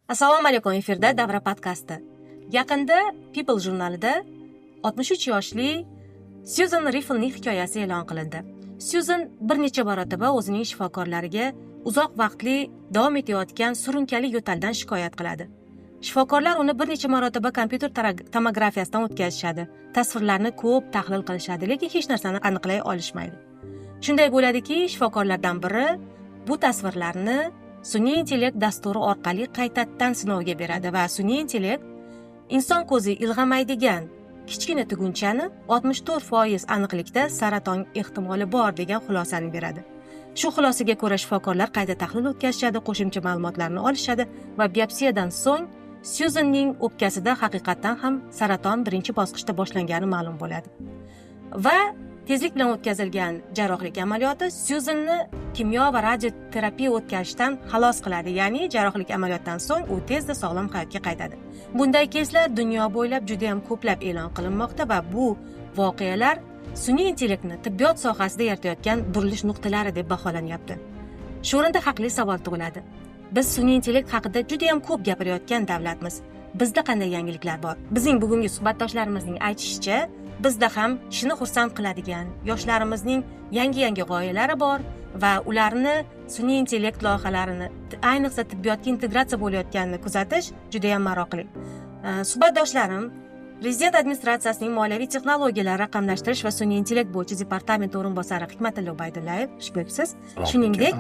Assalomu alaykum, efirda Davra podkasti. Yaqinda People jurnalida 63 yoshli Susan Riffelning hikoyasi e'lon qilindi. Susan bir necha marotaba o'zining shifokorlariga uzoq vaqtli davom etayotgan surunkali yo'taldan shikoyat qiladi. Shifokorlar uni bir necha marotaba kompyuter tomografiyasidan o'tkazishadi. Tasvirlarni ko'p tahlil qilishadi, lekin hech narsani aniqlay olishmaydi. Shunday bo'ladiki, shifokorlardan biri bu tasvirlarni sun'iy intellekt dasturi orqali qaytadan sinovga beradi va sun'iy intellekt inson ko'zi ilg'amaydigan kichkina tugunchani 64% aniqlikda saraton ehtimoli bor degan xulosani beradi. Shu xulosaga ko'ra shifokorlar qayta tahlil o'tkazishadi, qo'shimcha ma'lumotlarni olishadi va biopsiyadan so'ng Susanning o'pkasida haqiqatan ham saraton birinchi bosqichda boshlangani ma'lum bo'ladi. Va tezlik bilan o'tkazilgan jarrohlik amaliyoti Susanni kimyo va radioterapiya o'tkazishdan xalos qiladi, ya'ni jarrohlik amaliyotidan so'ng u tezda sog'lom hayotga qaytadi. Bunday keyslar dunyo bo'ylab juda ham ko'plab e'lon qilinmoqda va bu voqealar sun'iy intellektni tibbiyot sohasida yaratayotgan burilish nuqtalari deb baholanyapti. Shu o'rinda haqli savol tug'iladi. Biz sun'iy intellekt haqida juda ham ko'p gapirayotgan davlatmiz. Bizda qanday yangiliklar bor? Bizning bugungi suhbatdoshlarimizning aytishicha, bizda ham kishini xursand qiladigan yoshlarimizning yangi g'oyalari bor va ularni sun'iy intellekt loyihalarini, ayniqsa tibbiyotga integratsiya bo'layotganini kuzatish juda ham maroqli. Suhbatdoshlarim Prezident administratsiyasining moliyaviy texnologiyalar, raqamlashtirish va sun'iy intellekt bo'yicha departament o'rinbosari Hikmatilla Ubaydullayev, xush kelibsiz. Shuningdek,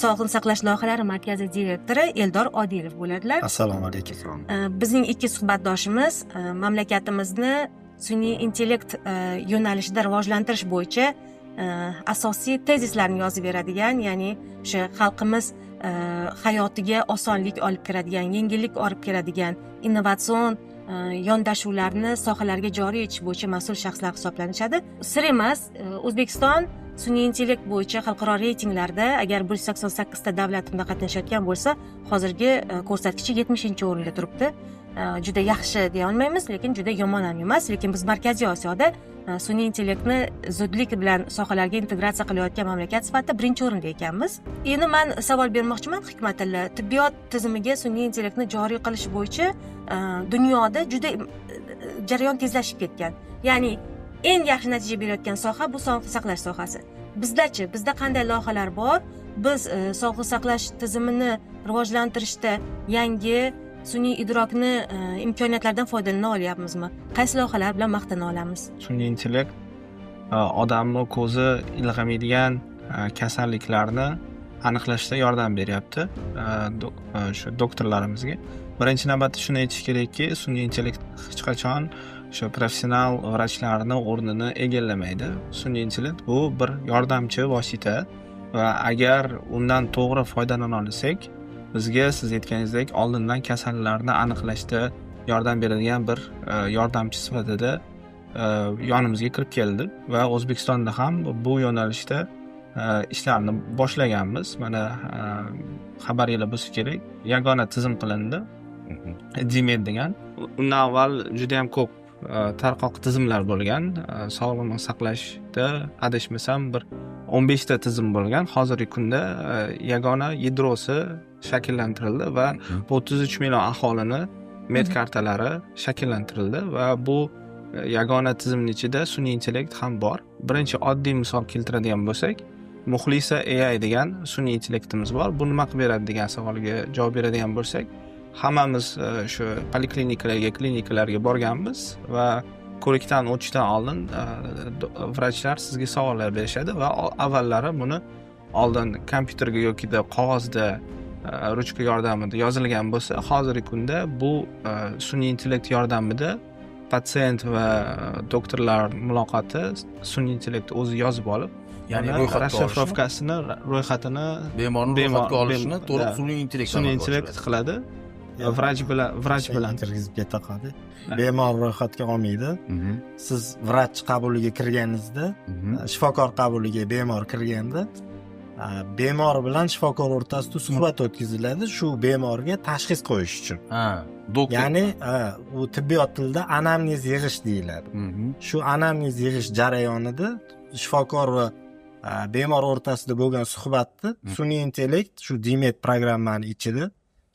Sog'liqni saqlash loyihalari markazi direktori Eldor Odilov bo'ladilar. Assalomu alaykum. Bizning ikki suhbatdoshimiz mamlakatimizni sun'iy intellekt yo'nalishida rivojlantirish bo'yicha asosiy tezislarni yozib beradigan, ya'ni o'sha xalqimiz hayotiga osonlik olib kiradigan, yengillik olib kiradigan innovatsion yondashuvlarni sohalarga joriy etish bo'yicha mas'ul shaxslar hisoblanishadi. Sir emas, O'zbekiston sun'iy intellekt bo'yicha xalqaro reytinglarda agar 188 ta davlat unda qatnashayotgan bo'lsa, hozirgi ko'rsatkichi 70-o'rinda turibdi. Juda yaxshi deya olmaymiz, lekin juda yomon ham emas, lekin biz Markaziy Osiyoda sun'iy intellektni zudlik bilan sohalarga integratsiya qilayotgan mamlakat sifatida birinchi o'rinda ekanmiz. Endi men savol bermoqchiman Hikmatilla, tibbiyot tizimiga sun'iy intellektni joriy qilish bo'yicha dunyoda juda jarayon tezlashib ketgan. Ya'ni eng yaxshi natija berayotgan soha bu sog'liqni saqlash sohasi. Bizda-chi, bizda qanday loyihalar bor? Biz sog'liqni saqlash tizimini rivojlantirishda yangi sun'iy idrokni imkoniyatlaridan foydalana olyapmizmi? Qaysi loyihalar bilan maqtana olamiz? Sun'iy intellekt odamni ko'zi ilg'amaydigan kasalliklarni aniqlashda yordam beryapti shu doktorlarimizga. Birinchi navbatda shuni aytish kerakki, sun'iy intellekt hech qachon shu professional vrachlarning o'rnini egallamaydi. Sun'iy intellekt bu bir yordamchi vosita va agar undan to'g'ri foydalana olsak, bizga siz aytganingizdek oldindan kasallarni aniqlashda yordam beradigan bir yordamchi sifatida yonimizga kirib keldi va O'zbekistonda ham bu yo'nalishda ishlarni boshlaganmiz. Mana xabaringiz bo'lsa kerak, yagona tizim qilindi. DMED degan. Undan avval juda ham ko'p tarqoq tizimlar bo'lgan. Sog'liqni saqlashda adashmasam bir 15 ta tizim bo'lgan. Hozirgi kunda yagona yadrosi shakllantirildi va 33 million aholini med kartalari shakllantirildi va bu yagona tizimning ichida sun'iy intellekt ham bor. Birinchi oddiy misol keltiradigan bo'lsak, Muxlisa AI degan sun'iy intellektimiz bor. Bu nima qilib beradi degan savolga javob beradigan bo'lsak, hammamiz shu poliklinikalarga, klinikalarga borganmiz va ko'rikdan o'tishdan oldin vrachlar sizga savollar berishadi va avvallari buni oldin kompyuterga yoki qog'ozda ruchka yordamida yozilgan bo'lsa, hozirgi kunda bu sun'iy intellekt yordamida patsient va doktorlar muloqoti sun'iy intellekt o'zi yozib olib, ya'ni ro'yxatini bemorning ro'yxatga olishini to'liq sun'iy intellekt qiladi. Vrach bilan kirgizib keta qoldi. Bemor ro'yxatga olmaydi. Siz vrach qabuliga kirganingizda, shifokor qabuliga bemor kirganda, bemor bilan shifokor o'rtasida suhbat o'tkaziladi shu bemorga tashxis qo'yish uchun. Ya'ni u tibbiyot tilida anamnez yig'ish deyiladi. Shu anamnez yig'ish jarayonida shifokor va bemor o'rtasida bo'lgan suhbatni sun'iy intellekt shu DMET programmani ichida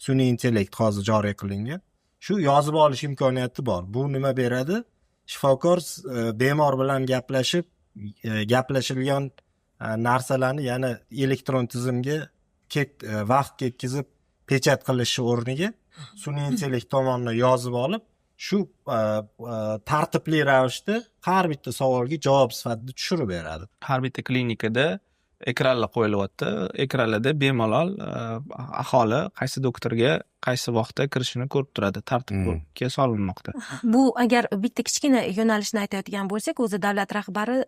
sun'iy intellekt hozir joriy qilingan. Shu yozib olish imkoniyati bor. Bu nima beradi? Shifokor bemor bilan gaplashilgan narsalarni yana elektron tizimga vaqt ketkazib pechat qilishi o'rniga sun'iy intellekt tomonidan yozib olib, shu tartibli ravishda har bitta savolga javob sifatida tushirib beradi. Har bitta klinikada ekranlar qo'yilyapti. Ekranlarda bemalol aholi qaysi doktorga qaysi vaqtda kirishini ko'rib turadi, tartibga solinmoqda. Bu agar bitta kichkina yo'nalishni aytayotgan bo'lsak, o'zi davlat rahbari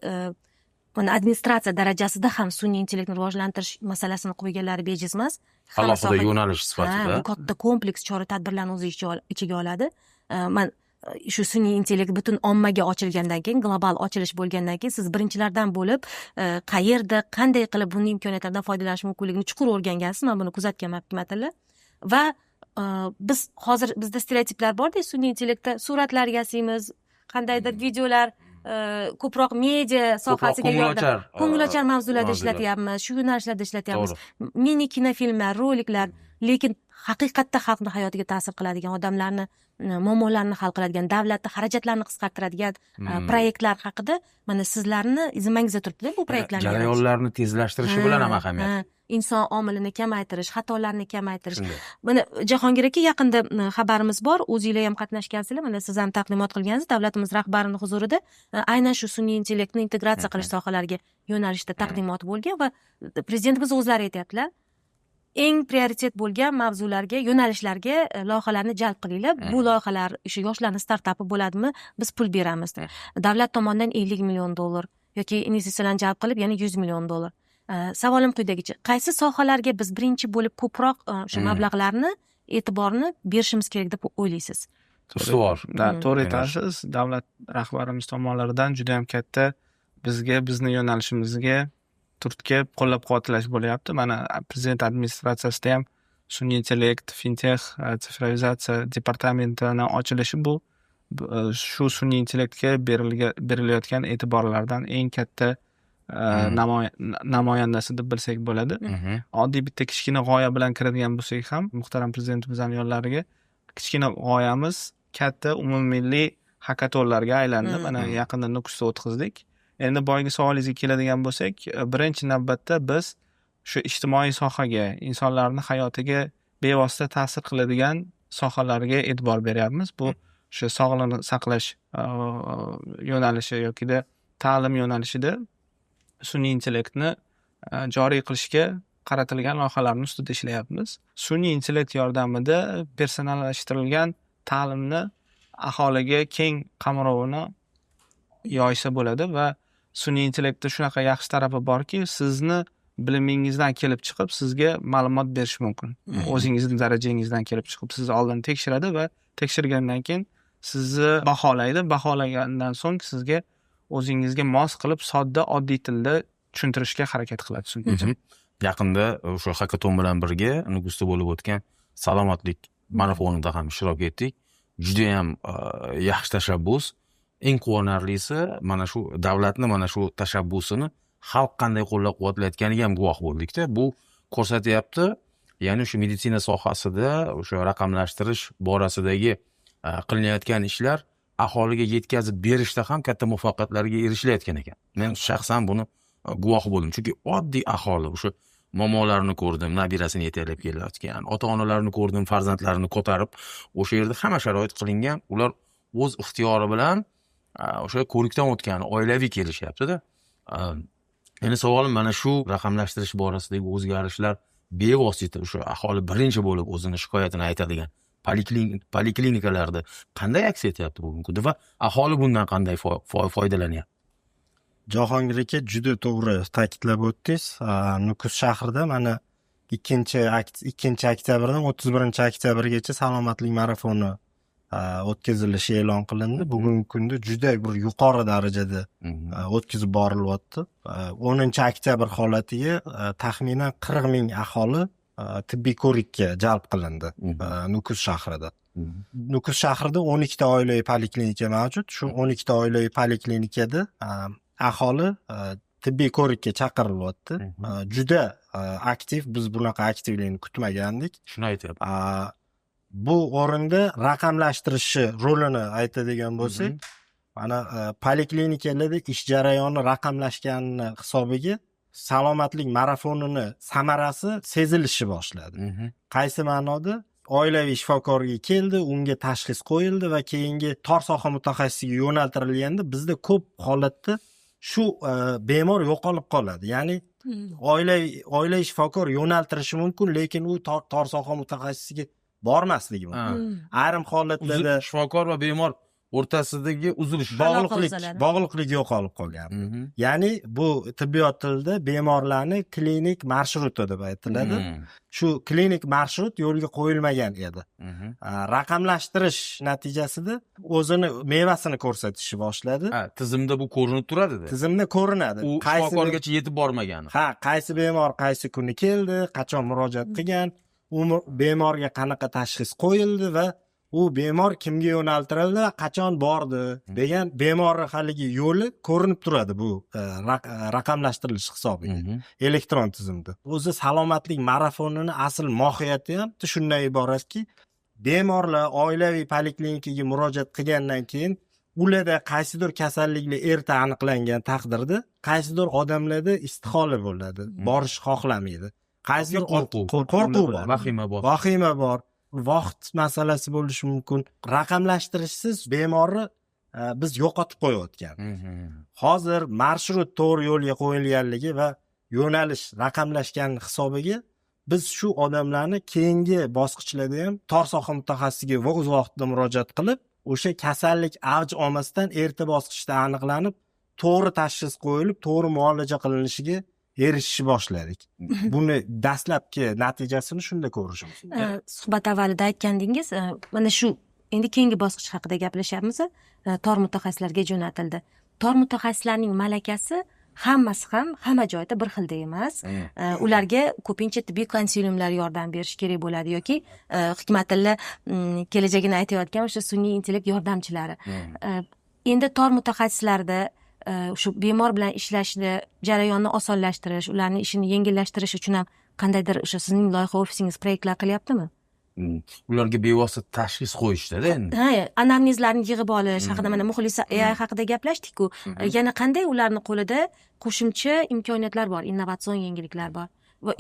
administratsiya darajasida ham sun'iy intellektni rivojlantirish masalasini qo'yganlari bejiz emas. Alohida yo'nalish sifatida. Bu katta kompleks chora-tadbirlarni o'z ichiga oladi. Man shu sun'iy intellekt butun ommaga ochilgandan keyin, global ochilish bo'lgandan keyin siz birinchilardan bo'lib qayerda, qanday qilib buni imkoniyatlaridan foydalanish mumkinligini chuqur o'rgangansiz. Men buni kuzatganman, Matilla. Va biz hozir bizda stereotiplar bor-da, sun'iy intellektda suratlar yasaymiz, qandaydir videolar ko'proq media sohasiga ko'ngilochar mavzularda ishlatyapmiz, shu yo'nalishlarda ishlatyapmiz. Mini kinofilmlar, roliklar, lekin haqiqatda xalqni hayotiga ta'sir qiladigan, odamlarni muammolarini hal qiladigan, davlatni xarajatlarini qisqartiradigan proyektlar haqida mana sizlarni zimmangizda turibdi bu proyektlarni. Jarayonlarni tezlashtirishi bilan ham ahamiyat. Inson omilini kamaytirish, xatolarni kamaytirish. Mana Jahongir aka, yaqinda xabarimiz bor, o'zingizlar ham qatnashgansizlar, mana siz ham taqdimot qilgansiz davlatimiz rahbarining huzurida aynan shu sun'iy intellektni integratsiya qilish sohalariga yo'nalishda taqdimot bo'lgan va prezidentimiz o'zlari aytayaptilar, eng prioritet bo'lgan mavzularga, yo'nalishlarga loyihalarni jalb qilinglar. Bu loyihalar o'sha yoshlarning startapi bo'ladimi, biz pul beramiz. Davlat tomonidan $50 million yoki investitsiyalarni jalb qilib yana $100 million. Savolim quyidagicha: qaysi sohalarga biz birinchi bo'lib ko'proq o'sha mablag'larni, e'tiborni berishimiz kerak deb o'ylaysiz? Ustuvor. To'g'ri aytasiz. Davlat rahbarimiz tomonlaridan juda ham katta bizni yo'nalishimizga turtki qo'llab-quvvatlash bo'lyapti. Mana prezident administratsiyasida ham sun'iy intellekt, fintech, sifrovizatsiya departamentining ochilishi bu shu sun'iy intellektga berilayotgan e'tiborlardan eng katta namoyandasi deb bilsak bo'ladi. Oddiy bitta kichkina g'oya bilan kiradigan bo'lsak ham, muhtaram prezidentimizning yo'llariga kichkina g'oyamiz katta umummilliy hakatonlarga aylandi. Mana yaqinda Nukusda o'tkazdik. Endi boyagi savolingizga keladigan bo'lsak, birinchi navbatda biz shu ijtimoiy sohaga, insonlarning hayotiga bevosita ta'sir qiladigan sohalarga e'tibor beryapmiz. Bu shu sog'liqni saqlash yo'nalishi yokida ta'lim yo'nalishida sun'iy intellektni joriy qilishga qaratilgan loyihalarning ustida ishlayapmiz. Sun'iy intellekt yordamida personallashtirilgan ta'limni aholiga keng qamrovini yoysa bo'ladi va sun'iy intellektda shunaqa yaxshi tarafi borki, sizni bilimingizdan kelib chiqib sizga ma'lumot berish mumkin. O'zingizning darajangizdan kelib chiqib sizni oldin tekshiradi va tekshirgandan keyin sizni baholaydi. Baholagandan so'ng sizga o'zingizga mos qilib sodda, oddiy tilda tushuntirishga harakat qiladi. Yaqinda o'sha hakaton bilan birga Nukusda bo'lib o'tgan salomatlik marafonida ham ishtirok etdik. Juda ham yaxshi tashabbus. Eng quvonarlisi mana shu davlatni mana shu tashabbusini xalq qanday qo'llab-quvvatlayotganiga ham guvoh bo'ldik-da. Bu ko'rsatyapti, ya'ni shu meditsina sohasida o'sha raqamlashtirish borasidagi qilinayotgan ishlar aholiga yetkazib berishda ham katta muvaffaqiyatlarga erishilayotgan ekan. Men shaxsan buni guvoh bo'ldim. Chunki oddiy aholi o'sha momolarni ko'rdim, nabirasini yetaklab kelayotgan, ota-onalarni ko'rdim, farzandlarini ko'tarib, o'sha yerda hamma sharoit qilingan. Ular o'z ixtiyori bilan o'sha ko'rikdan o'tgan, oilaviy kelishyapti-da. Endi savolim mana shu raqamlashtirish borasidagi o'zgarishlar bevosita o'sha aholi birinchi bo'lib o'zini shikoyatini aytadigan poliklinikalarda qanday aks etyapti bugungi kunda va aholi bundan qanday foydalanyapti? Jahongir aka, juda to'g'ri ta'kidlab o'tdingiz. Nukus shahrida mana 2-oktyabrdan 31-oktyabrgacha salomatlik marafoni o'tkazilishi e'lon qilindi. Bugungi kunda juda bir yuqori darajada o'tkazib borilyapti. 10-oktyabr holatiga taxminan 40 ming aholi tibbiy ko'rikka jalb qilindi Nukus shahrida. Nukus shahrida 12 ta oilaviy poliklinika mavjud. Shu 12 ta oilaviy poliklinikada aholi tibbiy ko'rikka chaqirilyapti. Juda aktiv, biz bunaqa aktivlikni kutmagandik. Shuni aytyapti. Bu o'rinda raqamlashtirishi rolini aytadigan bo'lsak, mana poliklinikalarda ish jarayoni raqamlashganini hisobiga salomatlik marafonini samarasi sezilishi boshladi. Qaysi ma'noda? Oilaviy shifokorga keldi, unga tashxis qo'yildi va keyingi tor soha mutaxassisiga yo'naltirilganda bizda ko'p holatda shu bemor yo'qolib qoladi. Ya'ni oilaviy shifokor yo'naltirishi mumkin, lekin u tor soha mutaxassisiga bormasligi mumkin. Ayrim holatlarda Shifokor va bemor o'rtasidagi uzilish, bog'liqlik yo'qolib qolgan. Ya'ni bu tibbiyot tilida bemorlarni klinik marshrut deb aytiladi. Shu klinik marshrut yo'lga qo'yilmagan edi. Raqamlashtirish natijasida o'zini mevasini ko'rsatishni boshladi. Tizimda bu ko'rinib turadi-da. Tizimda ko'rinadi. U shifokorgacha yetib bormagan. Qaysi bemor qaysi kuni keldi, qachon murojaat qilgan, u bemorga qanaqa tashxis qo'yildi va u bemor kimga yo'naltirildi va qachon bordi degan bemorning haligi yo'li ko'rinib turadi bu raqamlashtirilish hisobiga elektron tizimda. O'zi salomatlik marafonini asl mohiyati ham shundan iboratki, bemorlar oilaviy poliklinikaga murojaat qilgandan keyin ularda qaysidir kasalliklar erta aniqlangan taqdirda qaysidir odamlarda istihola bo'ladi, borish xohlamaydi. Qaysidir qo'rquv bor, vahima bor. Vaqt masalasi bo'lishi mumkin. Raqamlashtirishsiz bemorni biz yo'qotib qo'yayotgan. Hozir marshrut to'g'ri yo'lga qo'yilganligi va yo'nalish raqamlashgan hisobiga biz shu odamlarni keyingi bosqichlarda ham tor soha mutaxassisiga o'z vaqtida murojaat qilib, o'sha kasallik avj olmasdan erta bosqichda aniqlanib, to'g'ri tashxis qo'yilib, to'g'ri muolaja qilinishiga erishishni boshladik. Buni dastlabki natijasini shunda ko'rishimiz. Suhbat avvalida aytgandingiz, mana shu endi keyingi bosqich haqida gaplashyapmiz. Tor mutaxassislarga jo'natildi. Tor mutaxassislarning malakasi hammasi ham hamma joyda bir xilda emas. Ularga ko'pincha tibbiy konsiliumlar yordam berish kerak bo'ladi yoki Hikmatilla kelajagini aytayotgan o'sha sun'iy intellekt yordamchilari. Endi tor mutaxassislarda shu bemor bilan ishlashni jarayonni osonlashtirish, ularning ishini yengillashtirish uchun ham qandaydir o'sha sizning loyiha ofisingiz proyektlar qilyaptimi? Ularga bevosita tashxis qo'yishda-da endi. Anamnezlarni yig'ib olish haqida mana Muxlisa AI haqida gaplashdik-ku. Yana qanday ularni qo'lida qo'shimcha imkoniyatlar bor, innovatsion yangiliklar bor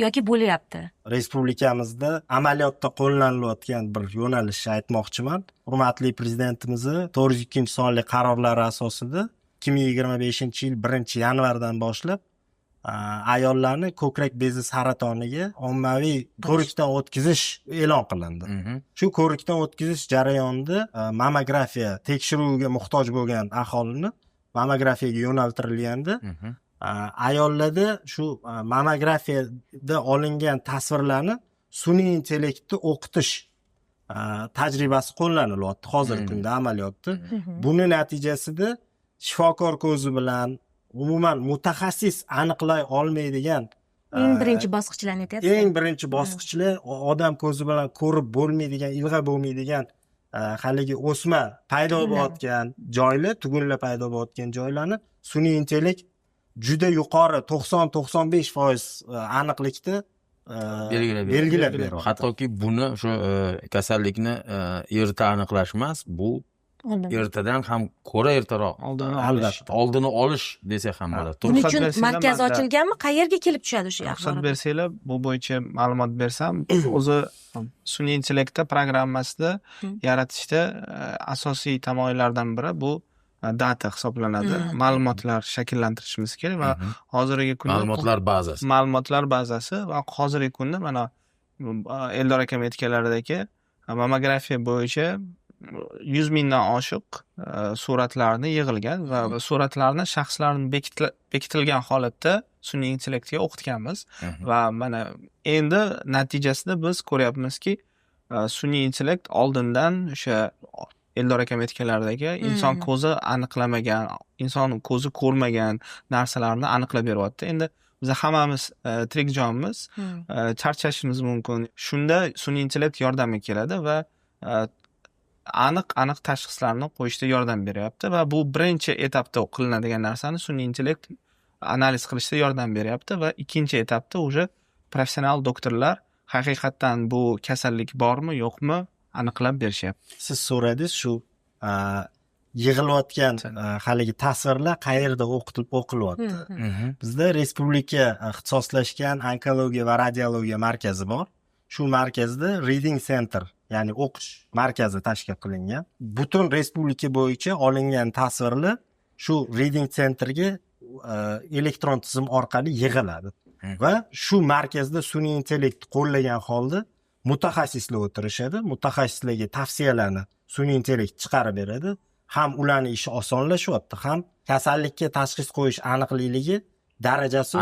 yoki bo'lyapti? Respublikamizda amaliyotda qo'llanilayotgan bir yo'nalishni aytmoqchiman. Hurmatli prezidentimizni 402-sonli qarorlari asosida 2025-yil 1-yanvardan boshlab ayollarni ko'krak bezi saratoniga ommaviy ko'rikdan o'tkazish e'lon qilindi. Shu ko'rikdan o'tkazish jarayonida mammografiya tekshiruviga muhtoj bo'lgan aholini mammografiyaga yo'naltirilganda ayollarda shu mammografiyada olingan tasvirlarni sun'iy intellektni o'qitish tajribasi qo'llanilyapti hozirgi kunda amaliyotda. Buni natijasida shifokor ko'zi bilan umuman mutaxassis aniqlay olmaydigan eng birinchi bosqichlarni aytyapsiz. Eng birinchi bosqichlar odam ko'zi bilan ko'rib bo'lmaydigan, ilg'a bo'lmaydigan haligi o'sma paydo bo'layotgan joylar, tugunlar paydo bo'layotgan joylarni sun'iy intellekt juda yuqori 90-95% aniqlikda belgilab beradi. Hattoki buni o'sha kasallikni erta aniqlash emas, bu ertadan ham ko'ra ertaroq oldini olish desak ham bo'ladi. Buning uchun markaz ochilganmi? Qayerga kelib tushadi o'sha axborot? Ruxsat bersanglar, bu bo'yicha ma'lumot bersam, o'zi sun'iy intellektda programmasida yaratishda asosiy tamoyillardan biri bu data hisoblanadi. Ma'lumotlar shakllantirishimiz kerak va hozirgi kunda ma'lumotlar bazasi va hozirgi kunda mana Eldor akam aytganlaridagi mammografiya bo'yicha 100 mingdan oshiq suratlarni yig'ilgan va suratlarni shaxslarni bekitilgan holatda sun'iy intellektga o'qitganmiz va mana endi natijasida biz ko'ryapmizki, sun'iy intellekt oldindan o'sha Eldor akam aytganlaridagi inson ko'zi aniqlamagan, inson ko'zi ko'rmagan narsalarni aniqlab beryapti. Endi biz hammamiz tirik jonmiz, charchashimiz mumkin. Shunda sun'iy intellekt yordamga keladi va aniq tashxislarni qo'yishda yordam beryapti va bu birinchi etapda qilinadigan narsani sun'iy intellekt analiz qilishda yordam beryapti va ikkinchi etapda уже professional doktorlar haqiqatdan bu kasallik bormi yo'qmi aniqlab berishyapti. Siz so'radingiz shu yig'ilayotgan haligi tasvirlar qayerda o'qilyapti. Bizda respublika ixtisoslashgan onkologiya va radiologiya markazi bor. Shu markazda reading center, ya'ni o'qish markazi tashkil qilingan. Butun respublika bo'yicha olingan tasvirlar shu reading centerga elektron tizim orqali yig'iladi va shu markazda sun'iy intellekt qo'llagan holda mutaxassislar o'tirishadi. Mutaxassislarga tavsiyalarni sun'iy intellekt chiqarib beradi. Ham ularning ishi osonlashyapti, ham kasallikka tashxis qo'yish aniqligi darajasi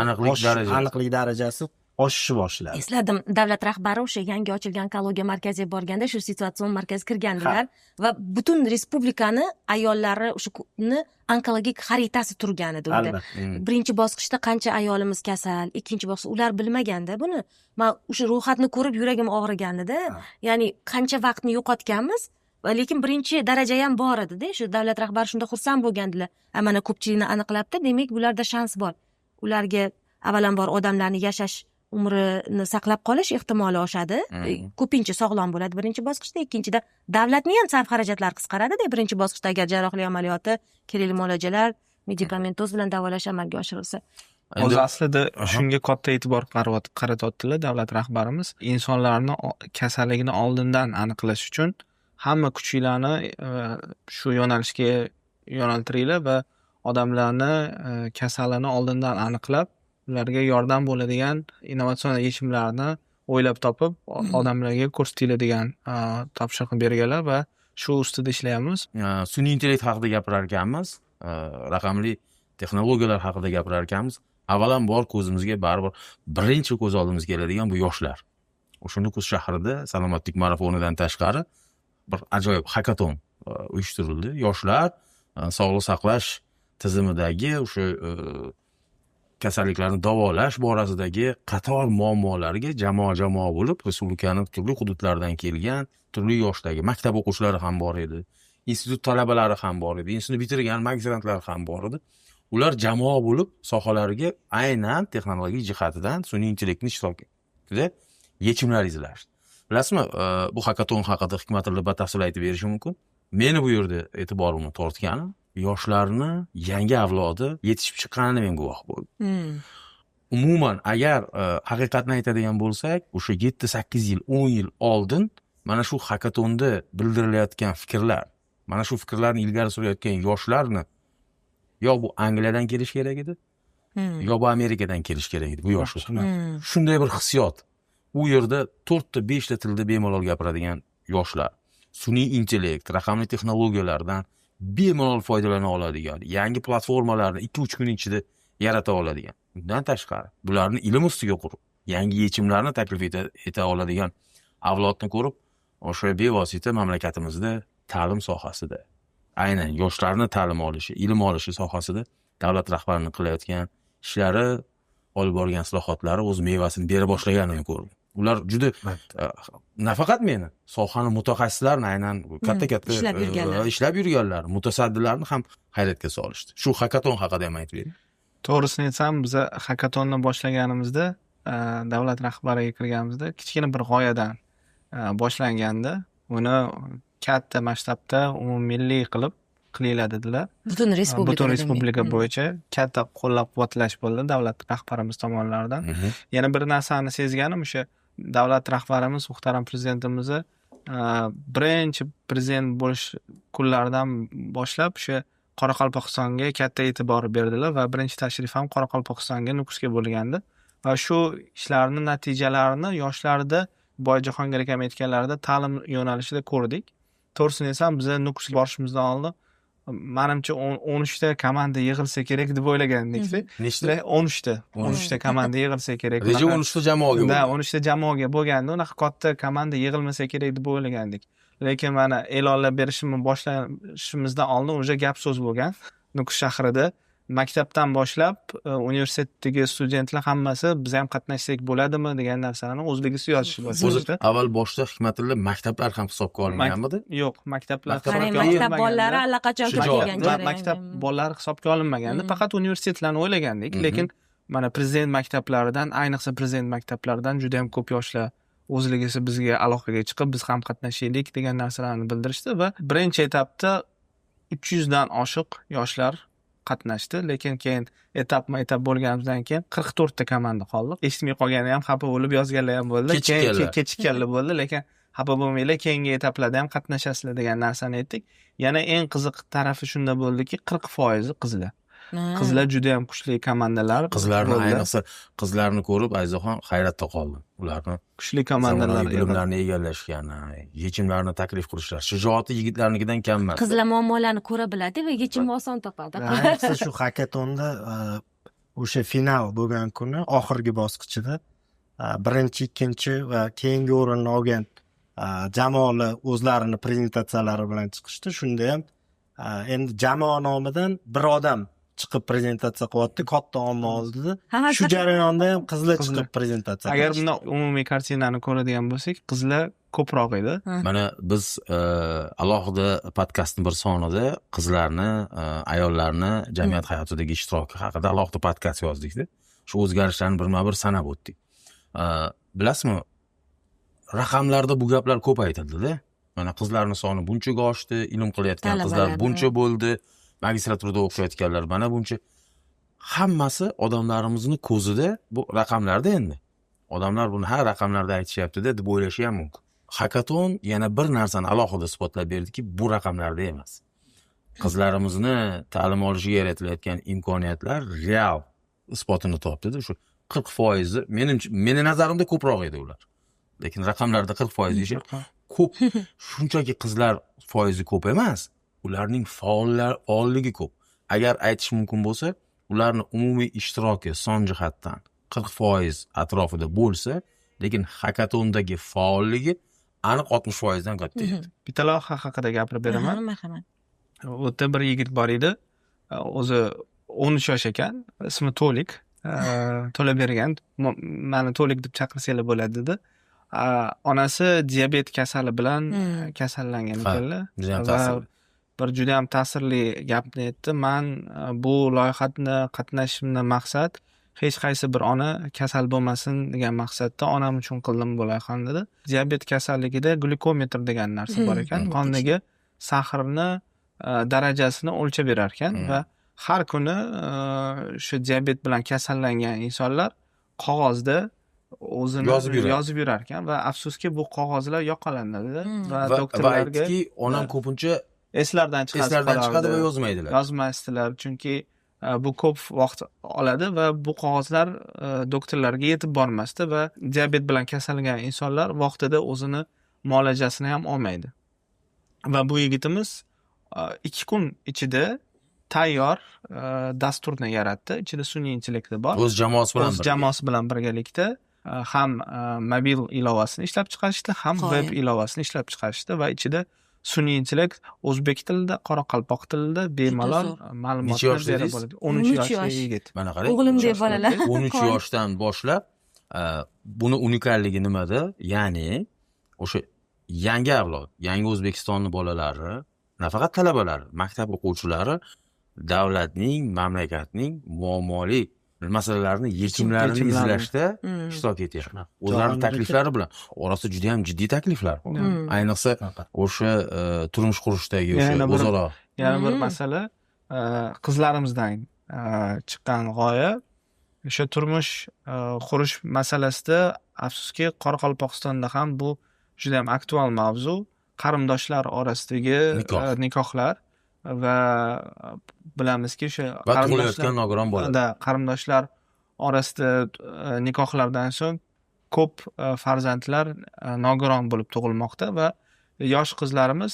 oshishni boshladi. Esladim, davlat rahbari o'sha yangi ochilgan onkologiya markaziga borganda shu situatsion markazga kirgandilar va butun respublikani ayollari o'shani onkologik xaritasi turgan edi unda. Birinchi bosqichda qancha ayolimiz kasal, ikkinchi bosqichda ular bilmaganda buni. Men o'sha ro'yxatni ko'rib yuragim og'rigandi-da. Ya'ni qancha vaqtni yo'qotganmiz. Lekin birinchi daraja ham bor edi-da. Shu davlat rahbari shunda xursand bo'lgandilar. Mana ko'pchilikni aniqlabdi, demak bularda shans bor. Ularga avvalambor odamlarni yashash umrini saqlab qolish ehtimoli oshadi. Ko'pincha sog'lom bo'ladi birinchi bosqichda, ikkinchida davlatning ham sarf xarajatlari qisqaradi-da. Birinchi bosqichda agar jarrohlik amaliyoti, kerakli muolajalar, medikamentoz bilan davolash amalga oshirilsa. O'zi aslida shunga katta e'tibor qaratyaptilar davlat rahbarimiz. Insonlarni kasalligini oldindan aniqlash uchun hamma kuchinglarni shu yo'nalishga yo'naltiringlar va odamlarni kasalini oldindan aniqlab, ularga yordam bo'ladigan innovatsion yechimlarni o'ylab topib, odamlarga ko'rsatinglar degan topshiriqni berganlar va shu ustida ishlayapmiz. Sun'iy intellekt haqida gapirar ekanmiz, raqamli texnologiyalar haqida gapirar ekanmiz. Avvalambor ko'zimizga baribir birinchi ko'z oldimizga keladigan bu yoshlar. O'sha Nukus shahrida salomatlik marafonidan tashqari bir ajoyib hakaton uyushtirildi. Yoshlar sog'liqni saqlash tizimidagi o'sha kasalliklarni davolash borasidagi qator muammolarga jamoa bo'lib, respublikaning turli hududlaridan kelgan, turli yoshdagi maktab o'quvchilari ham bor edi, institut talabalari ham bor edi, institutni bitirgan magistrantlar ham bor edi. Ular jamoa bo'lib sohalariga aynan texnologik jihatidan sun'iy intellektni ishtirokida yechimlar izlashdi. Bilasizmi, bu hakaton haqida Hikmatilla batafsil aytib berishi mumkin. Meni bu yerda e'tiborimni tortgani yoshlarni yangi avlodi yetishib chiqqanini men guvoh bo'ldim. Umuman agar haqiqatni aytadigan bo'lsak, o'sha 7-8 yil, 10 yil oldin mana shu hakatonda bildirilayotgan fikrlar, mana shu fikrlarni ilgari surayotgan yoshlarni yo bu Angliyadan kelish kerak edi, yo bu Amerikadan kelish kerak edi bu yoshlar. Shunday bir hissiyot. U yerda 4 ta 5 ta tilda bemalol gapiradigan yoshlar, sun'iy intellekt, raqamli texnologiyalardan bemalol foydalana oladigan, yangi platformalarni 2-3 kun ichida yarata oladigan. Bundan tashqari, bularni ilm ustiga qurib, yangi yechimlarni taklif eta oladigan avlodni ko'rib, o'sha bevosita mamlakatimizda ta'lim sohasida, aynan yoshlarni ta'lim olishi, ilm olishi sohasida davlat rahbarining qilayotgan ishlari, olib borgan islohotlari o'z mevasini bera boshlaganini ko'rdim. Ular juda nafaqat meni, sohani mutaxassislarini aynan katta-katta ishlab yurganlar, mutasaddilarni ham hayratga solishdi. Shu hakaton haqida ham aytib bering. To'g'risini aytsam, biz hakatonni boshlaganimizda, davlat rahbariga kirganimizda kichkina bir g'oyadan boshlanganda, uni katta masshtabda umummilliy qilib qilinglar dedilar. Butun respublika bo'yicha katta qo'llab-quvvatlash bo'ldi davlat rahbarimiz tomonidan. Yana bir narsani sezganim o'sha davlat rahbarimiz, muhtaram prezidentimizni birinchi prezident bo'lish kunlaridan boshlab o'sha Qoraqalpog'istonga katta e'tibor berdilar va birinchi tashrif ham Qoraqalpog'istonga, Nukusga bo'lgandi. Va shu ishlarning natijalarini yoshlarda Boy Jahongir akam aytganlarida ta'lim yo'nalishida ko'rdik. To'g'risini aytsam, biz Nukusga borishimizdan oldin menimcha 13 ta komanda yig'ilsa kerak deb o'ylagandik-da. Nechta? 13 ta komanda yig'ilsa kerak. Reja 13 ta jamoaga bo'ldi. 13 ta jamoaga bo'lgandi. Unaqa katta komanda yig'ilmasa kerak deb o'ylagandik. Lekin mana e'lonlab berishimizdan oldin o'sha gap so'z bo'lgan. Nukus shahrida maktabdan boshlab universitetdagi studentlar hammasi biz ham qatnashsak bo'ladimi degan narsani o'zligisi yozishni O'zi boshlashdi. avval boshda Hikmatilla maktablar ham hisobga olinganmidi? Yo'q, maktablar qarang, hisobga maktab olinmaganda. bolalari allaqachon Shijoat. tugagan Va jarayon. maktab bolalari hisobga olinmaganda, faqat universitetlarni o'ylagandik, lekin mana prezident maktablaridan, ayniqsa prezident maktablaridan juda ham ko'p yoshlar o'zligisi bizga aloqaga chiqib, biz ham qatnashaylik degan narsalarni bildirishdi va birinchi etapda 300 dan oshiq yoshlar qatnashdi, lekin keyin etap bo'lganimizdan keyin 44 ta komanda qoldi. Eshitmay qolgani ham xafa bo'lib yozganlar ham bo'ldi. Kechikkanlar bo'ldi, lekin xafa bo'lmanglar, keyingi etaplarda ham qatnashasizlar degan narsani aytdik. Yana eng qiziq tarafi shunda bo'ldiki, 40% qizlar. Qizlar juda ham kuchli komandalar. Qizlarni ayniqsa qizlarni ko'rib Ayzoxon hayratda qoldi. Ularni kuchli komandalar bilimlarni egallashgani, yechimlarni taklif qilishlari, shijoati yigitlarnikidan kam emas. Qizlar muammolarni ko'ra biladi va yechimni oson topadi. Ayniqsa shu hakatonda o'sha final bo'lgan kuni oxirgi bosqichida birinchi, ikkinchi va keyingi o'rinni olgan jamoalar o'zlarini prezentatsiyalari bilan chiqishdi. Shunda ham endi jamoa nomidan bir odam chiqib prezentatsiya qilyapti katta omma oldida. Shu jarayonda ham qizlar chiqib prezentatsiya agar bundan umumiy kartinani ko'radigan bo'lsak, qizlar ko'proq edi. Mana biz alohida podkastning bir sonida qizlarni, ayollarni jamiyat hayotidagi ishtiroki haqida alohida podkast yozdik-da. Shu o'zgarishlarni birma-bir sanab o'tdik. Bilasizmi, raqamlarda bu gaplar ko'p aytildi-da. Mana qizlarning soni bunchaga oshdi, ilm qilayotgan qizlar buncha bo'ldi, magistraturada o'qiyotganlar mana buncha. Hammasi odamlarimizni ko'zida bu raqamlarda endi. Odamlar buni har raqamlarda aytishyapti-da deb o'ylashi ham mumkin. Hakaton yana bir narsani alohida isbotlab berdiki, bu raqamlarda emas. Qizlarimizni ta'lim olishiga yaratilayotgan imkoniyatlar real isbotini topdi-da. Shu 40% meni nazarimda ko'proq edi ular. Lekin raqamlarda 40% deyishar. Ko'p, shunchaki qizlar foizi ko'p emas, ularning faolligi ko'p. Agar aytish mumkin bo'lsa, ularning umumiy ishtiroki son jihatdan 40% atrofida bo'lsa, lekin hakatondagi faolligi aniq 60% dan katta edi. Bitta loyiha haqida gapirib beraman. Marhamat. U yerda bir yigit bor edi. O'zi 13 yosh ekan, ismi To'lik. To'labergan. Meni To'lik deb chaqirsanglar bo'ladi dedi. Onasi diabet kasali bilan kasallangan ekanlar va bir juda ham ta'sirli gapni aytdi. Men bu loyihani qatnashimdan maqsad hech qaysi bir ona kasal bo'lmasin degan maqsadda onam uchun qildim bu loyihani dedi. Diabet kasalligida glyukometr degan narsa bor ekan. Qondagi sahrni darajasini o'lchab berar ekan va har kuni shu diabet bilan kasallangan insonlar qog'ozda o'zini yozib yurar ekan va afsuski bu qog'ozlar yo'qolanadi va doktorlarga aytdiki, onam ko'pincha eslardan chiqadi va yozmaydilar. Yozmasdilar, chunki bu ko'p vaqt oladi va bu qog'ozlar doktorlarga yetib bormasdi va diabet bilan kasallangan insonlar vaqtida o'zini muolajasini ham olmaydi. Va bu yigitimiz 2 kun ichida tayyor dasturni yaratdi. Ichida sun'iy intellekti bor. O'z jamoasi bilan birgalikda ham mobil ilovasini ishlab chiqarishdi, ham web ilovasini ishlab chiqarishdi va ichida sun'iy intellekt o'zbek tilida, qoraqalpoq tilida bemalol ma'lumotlar berib bo'ladi. 13 yoshli yigit. Mana qarang. O'g'limdek bolalar. 13 yoshdan boshlab buni unikalligi nimada? Ya'ni o'sha yangi avlod, yangi O'zbekistonning bolalari, nafaqat talabalari, maktab o'quvchilari davlatning, mamlakatning muammoli masalalarni yechimlarini izlashda ishtirok etyapti. O'zlarining takliflari bilan orasida juda ham jiddiy takliflar. Ayniqsa o'sha turmush qurishdagi o'sha o'zaro. Yana bir masala qizlarimizdan chiqqan g'oya o'sha turmush qurish masalasida afsuski Qoraqalpog'istonda ham bu juda ham aktual mavzu. Qarindoshlar orasidagi nikohlar va bilamizki o'sha tug'ilayotgan nogiron bola. Qarindoshlar orasida nikohlardan so'ng ko'p farzandlar nogiron bo'lib tug'ilmoqda va yosh qizlarimiz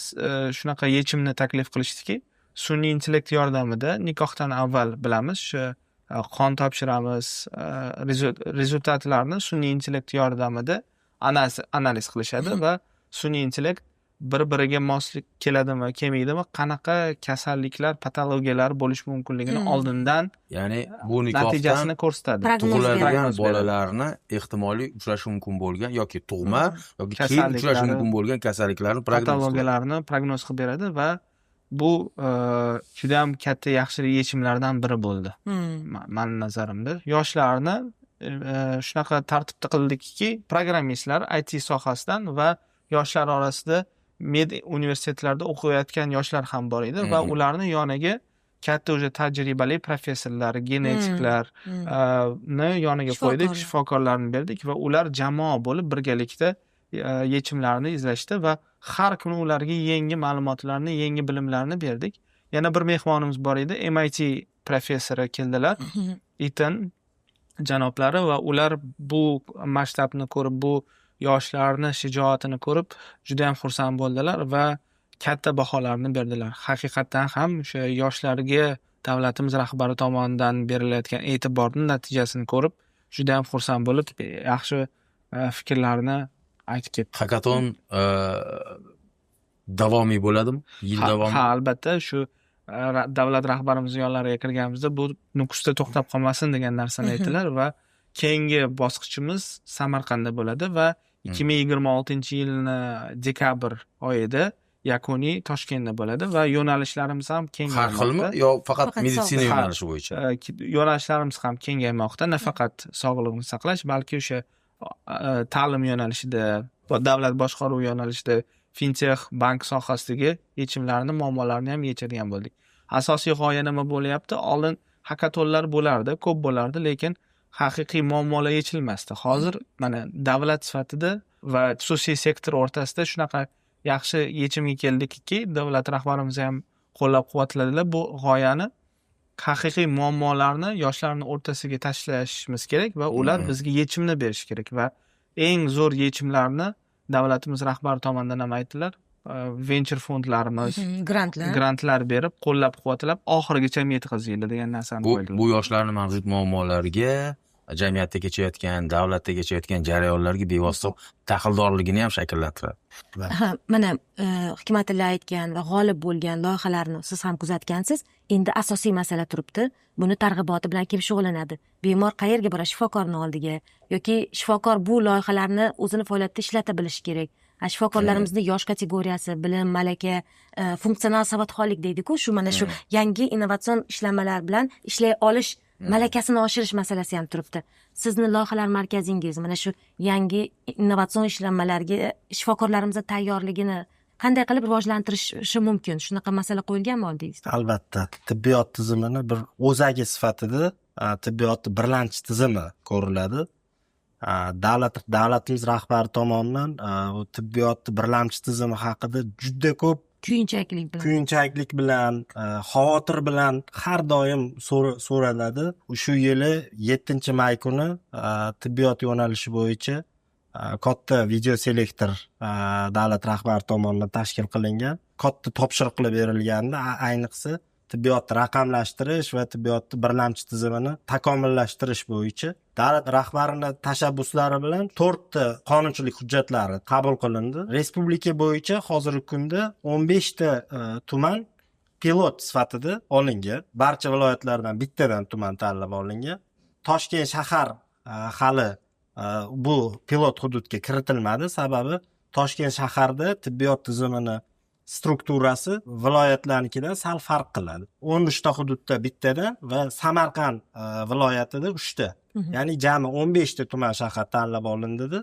shunaqa yechimni taklif qilishdiki, sun'iy intellekt yordamida nikohdan avval bilamiz, o'sha qon topshiramiz, rezultatlarni sun'iy intellekt yordamida analiz qilishadi va sun'iy intellekt bir-biriga moslik keladimi, kelmaydimi, qanaqa kasalliklar, patologiyalar bo'lishi mumkinligini oldindan ya'ni bu nikohdan natijasini ko'rsatadi. Prognoz tug'iladigan beradi. bolalarni ehtimoliy uchrashi mumkin bo'lgan yoki tug'ma yoki keyin Kasalliklari, uchrashi mumkin bo'lgan kasalliklarni prognoz qiladi. patologiyalarni prognoz qilib beradi va bu juda ham katta yaxshi yechimlardan biri bo'ldi. Mani nazarimda yoshlarni shunaqa tartibda qildikki, programmistlar IT sohasidan va yoshlar orasida universitetlarda o'qiyotgan yoshlar ham bor edi va ularni yoniga katta o'sha tajribali professorlar, genetiklarni yoniga qo'ydik, shifokorlarni berdik va ular jamoa bo'lib birgalikda yechimlarni izlashdi va har kuni ularga yangi ma'lumotlarni, yangi bilimlarni berdik. Yana bir mehmonimiz bor edi, MIT professori keldilar, Eton janoblari, va ular bu masshtabni ko'rib, bu yoshlarni shijoatini ko'rib juda ham xursand bo'ldilar va katta baholarni berdilar. Haqiqatan ham o'sha yoshlarga davlatimiz rahbari tomonidan berilayotgan e'tiborning natijasini ko'rib juda ham xursand bo'lib, yaxshi fikrlarni aytib ketdi. Hakaton davomiy bo'ladimi? Yil davomi? Ha, albatta, shu davlat rahbarimiz yonlariga kirganimizda bu nukusda to'xtab qolmasin degan narsani aytdilar va keyingi bosqichimiz Samarqandda bo'ladi va 2026-yilni dekabr oyida yakuniy Toshkentda bo'ladi va yo'nalishlarimiz ham kengaymoqda. Har xilmi yo faqat meditsina yo'nalishi bo'yicha? Yo'nalishlarimiz ham kengaymoqda, nafaqat sog'liqni saqlash, balki o'sha ta'lim yo'nalishida va davlat boshqaruvi yo'nalishida fintech, bank sohasidagi yechimlarni, muammolarni ham yechadigan bo'ldik. Asosiy g'oya nima bo'lyapti? Oldin hakatonlar bo'lardi, ko'p bo'lardi, lekin haqiqiy muammolar yechilmasdi. Hozir mana davlat sifatida va xususiy sektor o'rtasida shunaqa yaxshi yechimga keldikki, davlat rahbarimiz ham qo'llab-quvvatladilar bu g'oyani. Haqiqiy muammolarni yoshlarning o'rtasiga tashlashimiz kerak va ular bizga yechimni berish kerak va eng zo'r yechimlarni davlatimiz rahbari tomonidan ham aytdilar. Venture fondlarimiz grantlar berib, qo'llab-quvvatlab oxirigacha yetkazinglar degan narsani qo'ydilar. Bu yoshlarning mavjud muammolariga, jamiyatda kechayotgan, davlatda kechayotgan jarayonlarga bevosita daxldorligini ham shakllantiradi. Mana Hikmatilla aytgan va g'olib bo'lgan loyihalarni siz ham kuzatgansiz. Endi asosiy masala turibdi. Buni targ'iboti bilan kim shug'ullanadi? Bemor qayerga boradi? Shifokorning oldiga yoki shifokor bu loyihalarni o'zini faoliyatida ishlata bilishi kerak. Shifokorlarimizning yosh kategoriyasi, bilim, malaka, funksional savodxonlik deydi-ku, shu mana shu yangi innovatsion ishlanmalar bilan ishlay olish malakasini oshirish masalasi ham turibdi. Sizni loyihalar markazingiz mana shu yangi innovatsion ishlanmalarga shifokorlarimiz tayyorligini qanday qilib rivojlantirishi mumkin? Shunaqa masala qo'yilganmi oldingizda? Albatta, tibbiyot tizimini bir o'zagi sifatida tibbiyotni birlamchi tizimi ko'riladi. Davlatimiz rahbari tomonidan tibbiyotni birlamchi tizimi haqida juda ko'p kuyunchaklik bilan, xavotir bilan har doim so'raladi. Shu yili 7-may kuni tibbiyot yo'nalishi bo'yicha katta video selektor davlat rahbari tomonidan tashkil qilingan. Katta topshiriqlar berilganda, ayniqsa tibbiyotni raqamlashtirish va tibbiyotni birlamchi tizimini takomillashtirish bo'yicha davlat rahbarining tashabbuslari bilan 4 ta qonunchilik hujjatlari qabul qilindi. Respublika bo'yicha hozirgi kunda 15 ta tuman pilot sifatida olingan. Barcha viloyatlardan bittadan tuman tanlab olingan. Toshkent shahar hali bu pilot hududga kiritilmadi, sababi Toshkent shaharda tibbiyot tizimini strukturasi viloyatlarnikidan sal farq qiladi. 13 ta hududda bittadan va Samarqand viloyatida 3 ta. Ya'ni jami 15 ta tuman shahar tanlab olindi.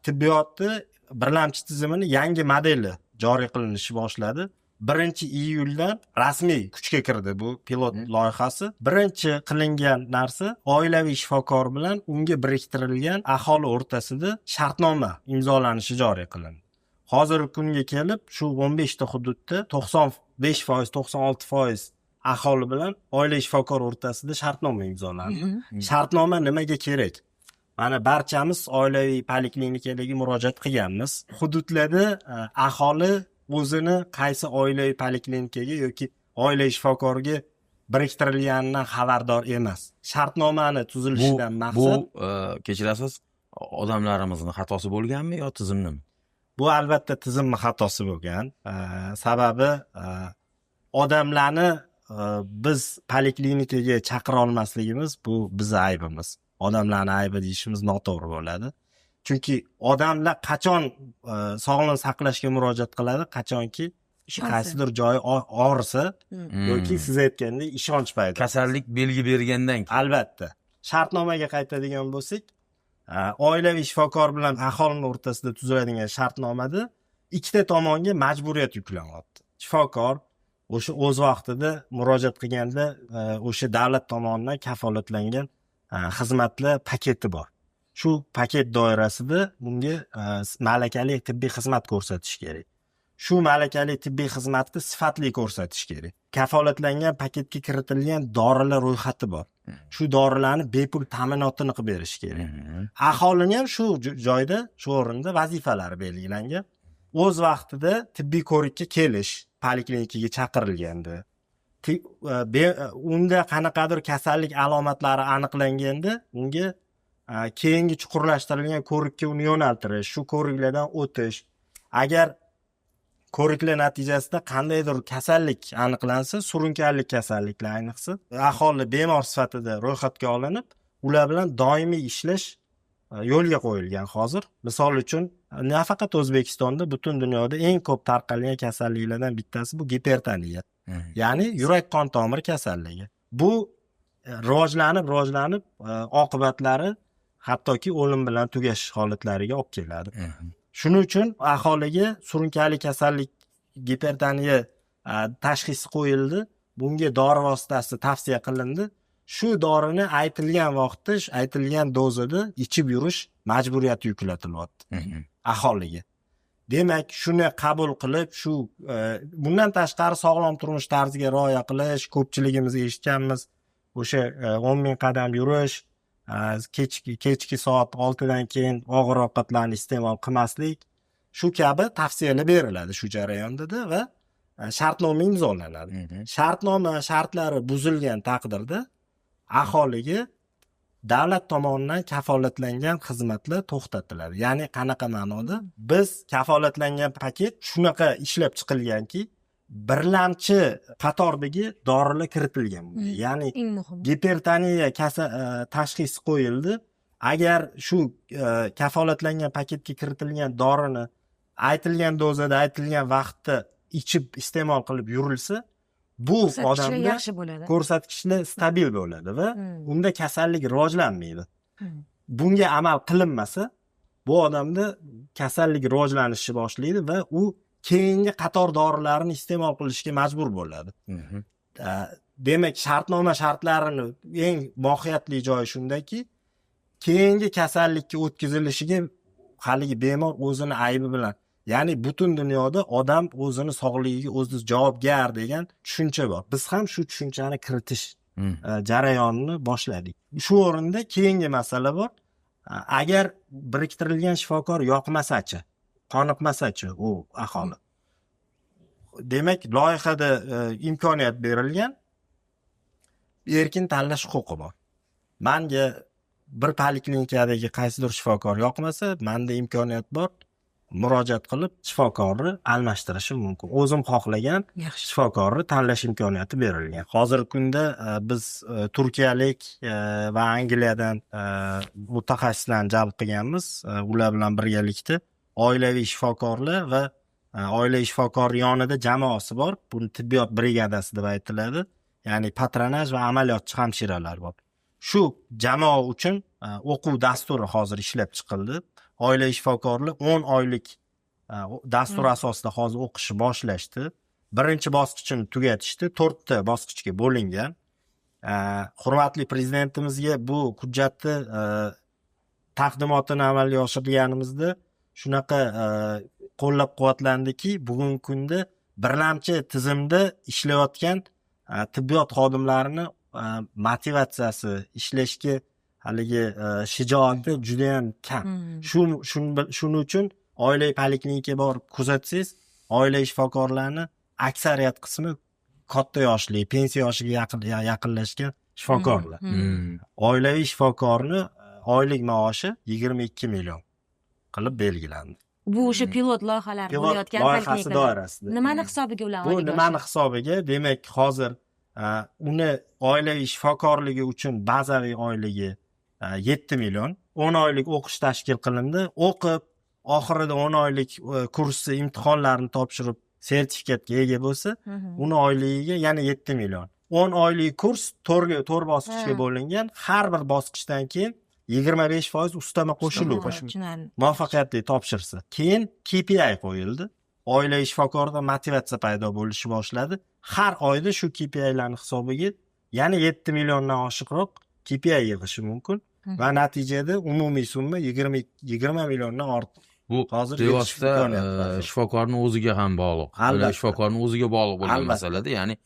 Tibbiyotni birlamchi tizimini yangi modeli joriy qilinishi boshladi. 1-iyuldan rasmiy kuchga kirdi bu pilot loyihasi. Birinchi qilingan narsa oilaviy shifokor bilan unga biriktirilgan aholi o'rtasida shartnoma imzolanishi joriy qilindi. Hozirgi kunga kelib shu 15 ta hududda 95%, 96% aholi bilan oilaviy shifokor o'rtasida shartnoma imzolandi. Shartnoma nimaga kerak? Mana barchamiz oilaviy poliklinikalarga murojaat qilganmiz. Hududlarda aholi o'zini qaysi oilaviy poliklinikaga yoki oilaviy shifokorga biriktirilganidan xabardor emas. Shartnomani tuzilishidan maqsad bu kechirasiz, odamlarimizni xatosi bo'lganmi yo tizimnimi? bu albatta tizimni xatosi bo'lgan. Sababi odamlarni biz poliklinikaga chaqira olmasligimiz bu bizni aybimiz. Odamlarni aybi deyishimiz noto'g'ri bo'ladi. Chunki odamlar qachon sog'liqni saqlashga murojaat qiladi, qachonki qaysidir joyi og'risa yoki siz aytgandek ishonch paydo. Kasallik belgi bergandan keyin. Albatta. Shartnomaga qaytadigan bo'lsak, oilaviy shifokor bilan aholini o'rtasida tuziladigan shartnomada ikkita tomonga majburiyat yuklanyapti. Shifokor o'sha o'z vaqtida murojaat qilganda o'sha davlat tomonidan kafolatlangan xizmatlar paketi bor. Shu paket doirasida bunga malakali tibbiy xizmat ko'rsatish kerak. Shu malakali tibbiy xizmatni sifatli ko'rsatish kerak. Kafolatlangan paketga kiritilgan dorilar ro'yxati bor. Shu dorilarni bepul ta'minotini qilib berish kerak. Aholini ham shu joyda, shu o'rinda vazifalari belgilangan. O'z vaqtida tibbiy ko'rikka kelish, poliklinikaga chaqirilganda, unda qanaqadir kasallik alomatlari aniqlanganda, unga keyingi chuqurlashtirilgan ko'rikka uni yo'naltirish, shu ko'riklardan o'tish. Agar ko'riklar natijasida qandaydir kasallik aniqlansa, surunkali kasalliklar ayniqsa, aholi bemor sifatida ro'yxatga olinib, ular bilan doimiy ishlash yo'lga qo'yilgan hozir. Misol uchun, nafaqat O'zbekistonda, butun dunyoda eng ko'p tarqalgan kasalliklardan bittasi bu gipertoniya. Ya'ni yurak qon tomir kasalligi. Bu rivojlanib oqibatlari hattoki o'lim bilan tugash holatlariga olib keladi. Shuning uchun aholiga surunkali kasallik gipertoniya tashxisi qo'yildi. Bunga dori vositasi tavsiya qilindi. Shu dorini aytilgan vaqtda, aytilgan dozada ichib yurish majburiyati yuklatilyapti aholiga. Demak, shuni qabul qilib, shu bundan tashqari sog'lom turmush tarziga rioya qilish, ko'pchiligimiz eshitganmiz, o'sha 10 ming qadam yurish, kechki soat 6 dan keyin og'ir ovqatlarni iste'mol qilmaslik, shu kabi tavsiyalar beriladi shu jarayonda va shartnoma imzolanadi. Shartnoma shartlari buzilgan taqdirda aholiga davlat tomonidan kafolatlangan xizmatlar to'xtatiladi. Ya'ni qanaqa ma'noda? Biz kafolatlangan paket shunaqa ishlab chiqilganki, birlamchi qatordagi dorilar kiritilgan. Ya'ni gipertoniya tashxisi qo'yildi. Agar shu kafolatlangan paketga kiritilgan dorini aytilgan dozada, aytilgan vaqtda ichib iste'mol qilib yurilsa, bu odamda ko'rsatkichlar stabil bo'ladi va unda kasallik rivojlanmaydi. Bunga amal qilinmasa, bu odamda kasallik rivojlanishni boshlaydi va u keyingi qator dorilarni iste'mol qilishga majbur bo'ladi. Demak, shartnoma shartlarini eng mohiyatli joyi shundaki, keyingi kasallikka o'tkazilishiga haligi bemor o'zini aybi bilan, ya'ni butun dunyoda odam o'zini sog'ligiga o'zi javobgar degan tushuncha bor. Biz ham shu tushunchani kiritish jarayonini boshladik. Shu o'rinda keyingi masala bor. Agar biriktirilgan shifokor yoqmasachi, qoniqmasachi u aholi. Demak, loyihada imkoniyat berilgan, erkin tanlash huquqi bor. Menga bir poliklinikadagi qaysidir shifokor yoqmasa, menda imkoniyat bor, murojaat qilib shifokorni almashtirishim mumkin. O'zim xohlagan shifokorni tanlash imkoniyati berilgan. Hozirgi kunda biz turkiyalik va Angliyadan mutaxassislarni jalb qilganmiz. Ular bilan birgalikda oilaviy shifokorlar va oilaviy shifokor yonida jamoasi bor. Buni tibbiyot brigadasi deb aytiladi. Ya'ni patronaj va amaliyotchi hamshiralar bor. Shu jamoa uchun o'quv dasturi hozir ishlab chiqildi. Oilaviy shifokorlar 10 oylik dastur asosida hozir o'qishni boshlashdi. Birinchi bosqichini tugatishdi, 4 ta bosqichga bo'lingan. Hurmatli prezidentimizga bu hujjatni taqdimotini amalga oshirganimizda shunaqa qo'llab-quvvatlandiki, bugungi kunda birlamchi tizimda ishlayotgan tibbiyot xodimlarini motivatsiyasi, ishlashga haligi shijoati juda ham kam. Shuning uchun oilaviy poliklinikaga borib kuzatsangiz, oilaviy shifokorlarni aksariyat qismi katta yoshli, pensiya yoshiga yaqinlashgan shifokorlar. Oilaviy shifokorni oylik maoshi 22 million qilib belgilandi. Bu o'sha pilot loyihalar pilot bo'layotgan loyihasi poliklinikalar. doirasida. Nimani hisobiga ular Bu amalga nimani oshiradi? hisobiga? Demak, hozir uni oilaviy shifokorligi uchun bazaviy oyligi 7 million, 10 oylik o'qish tashkil qilindi. O'qib, oxirida 10 oylik kursi imtihonlarini topshirib sertifikatga ega bo'lsa, uni oyligiga yana 7 million. 10 oylik kurs 4 bosqichga bo'lingan. Har bir bosqichdan keyin 25% ustama qo'shiluv Tushunarli. muvaffaqiyatli topshirsa. Keyin KPI qo'yildi. Oilaviy shifokorda motivatsiya paydo bo'lishni boshladi. Har oyda shu KPIlarning hisobiga yana 7 milliondan oshiqroq KPI yig'ishi mumkin va natijada umumiy summa 20 milliondan ortiq. Bu Hozir bevosita imkoniyat bor. shifokorning o'ziga ham bog'liq. Albatta. Shifokorning o'ziga bog'liq bo'lgan Albatta. masalada, ya'ni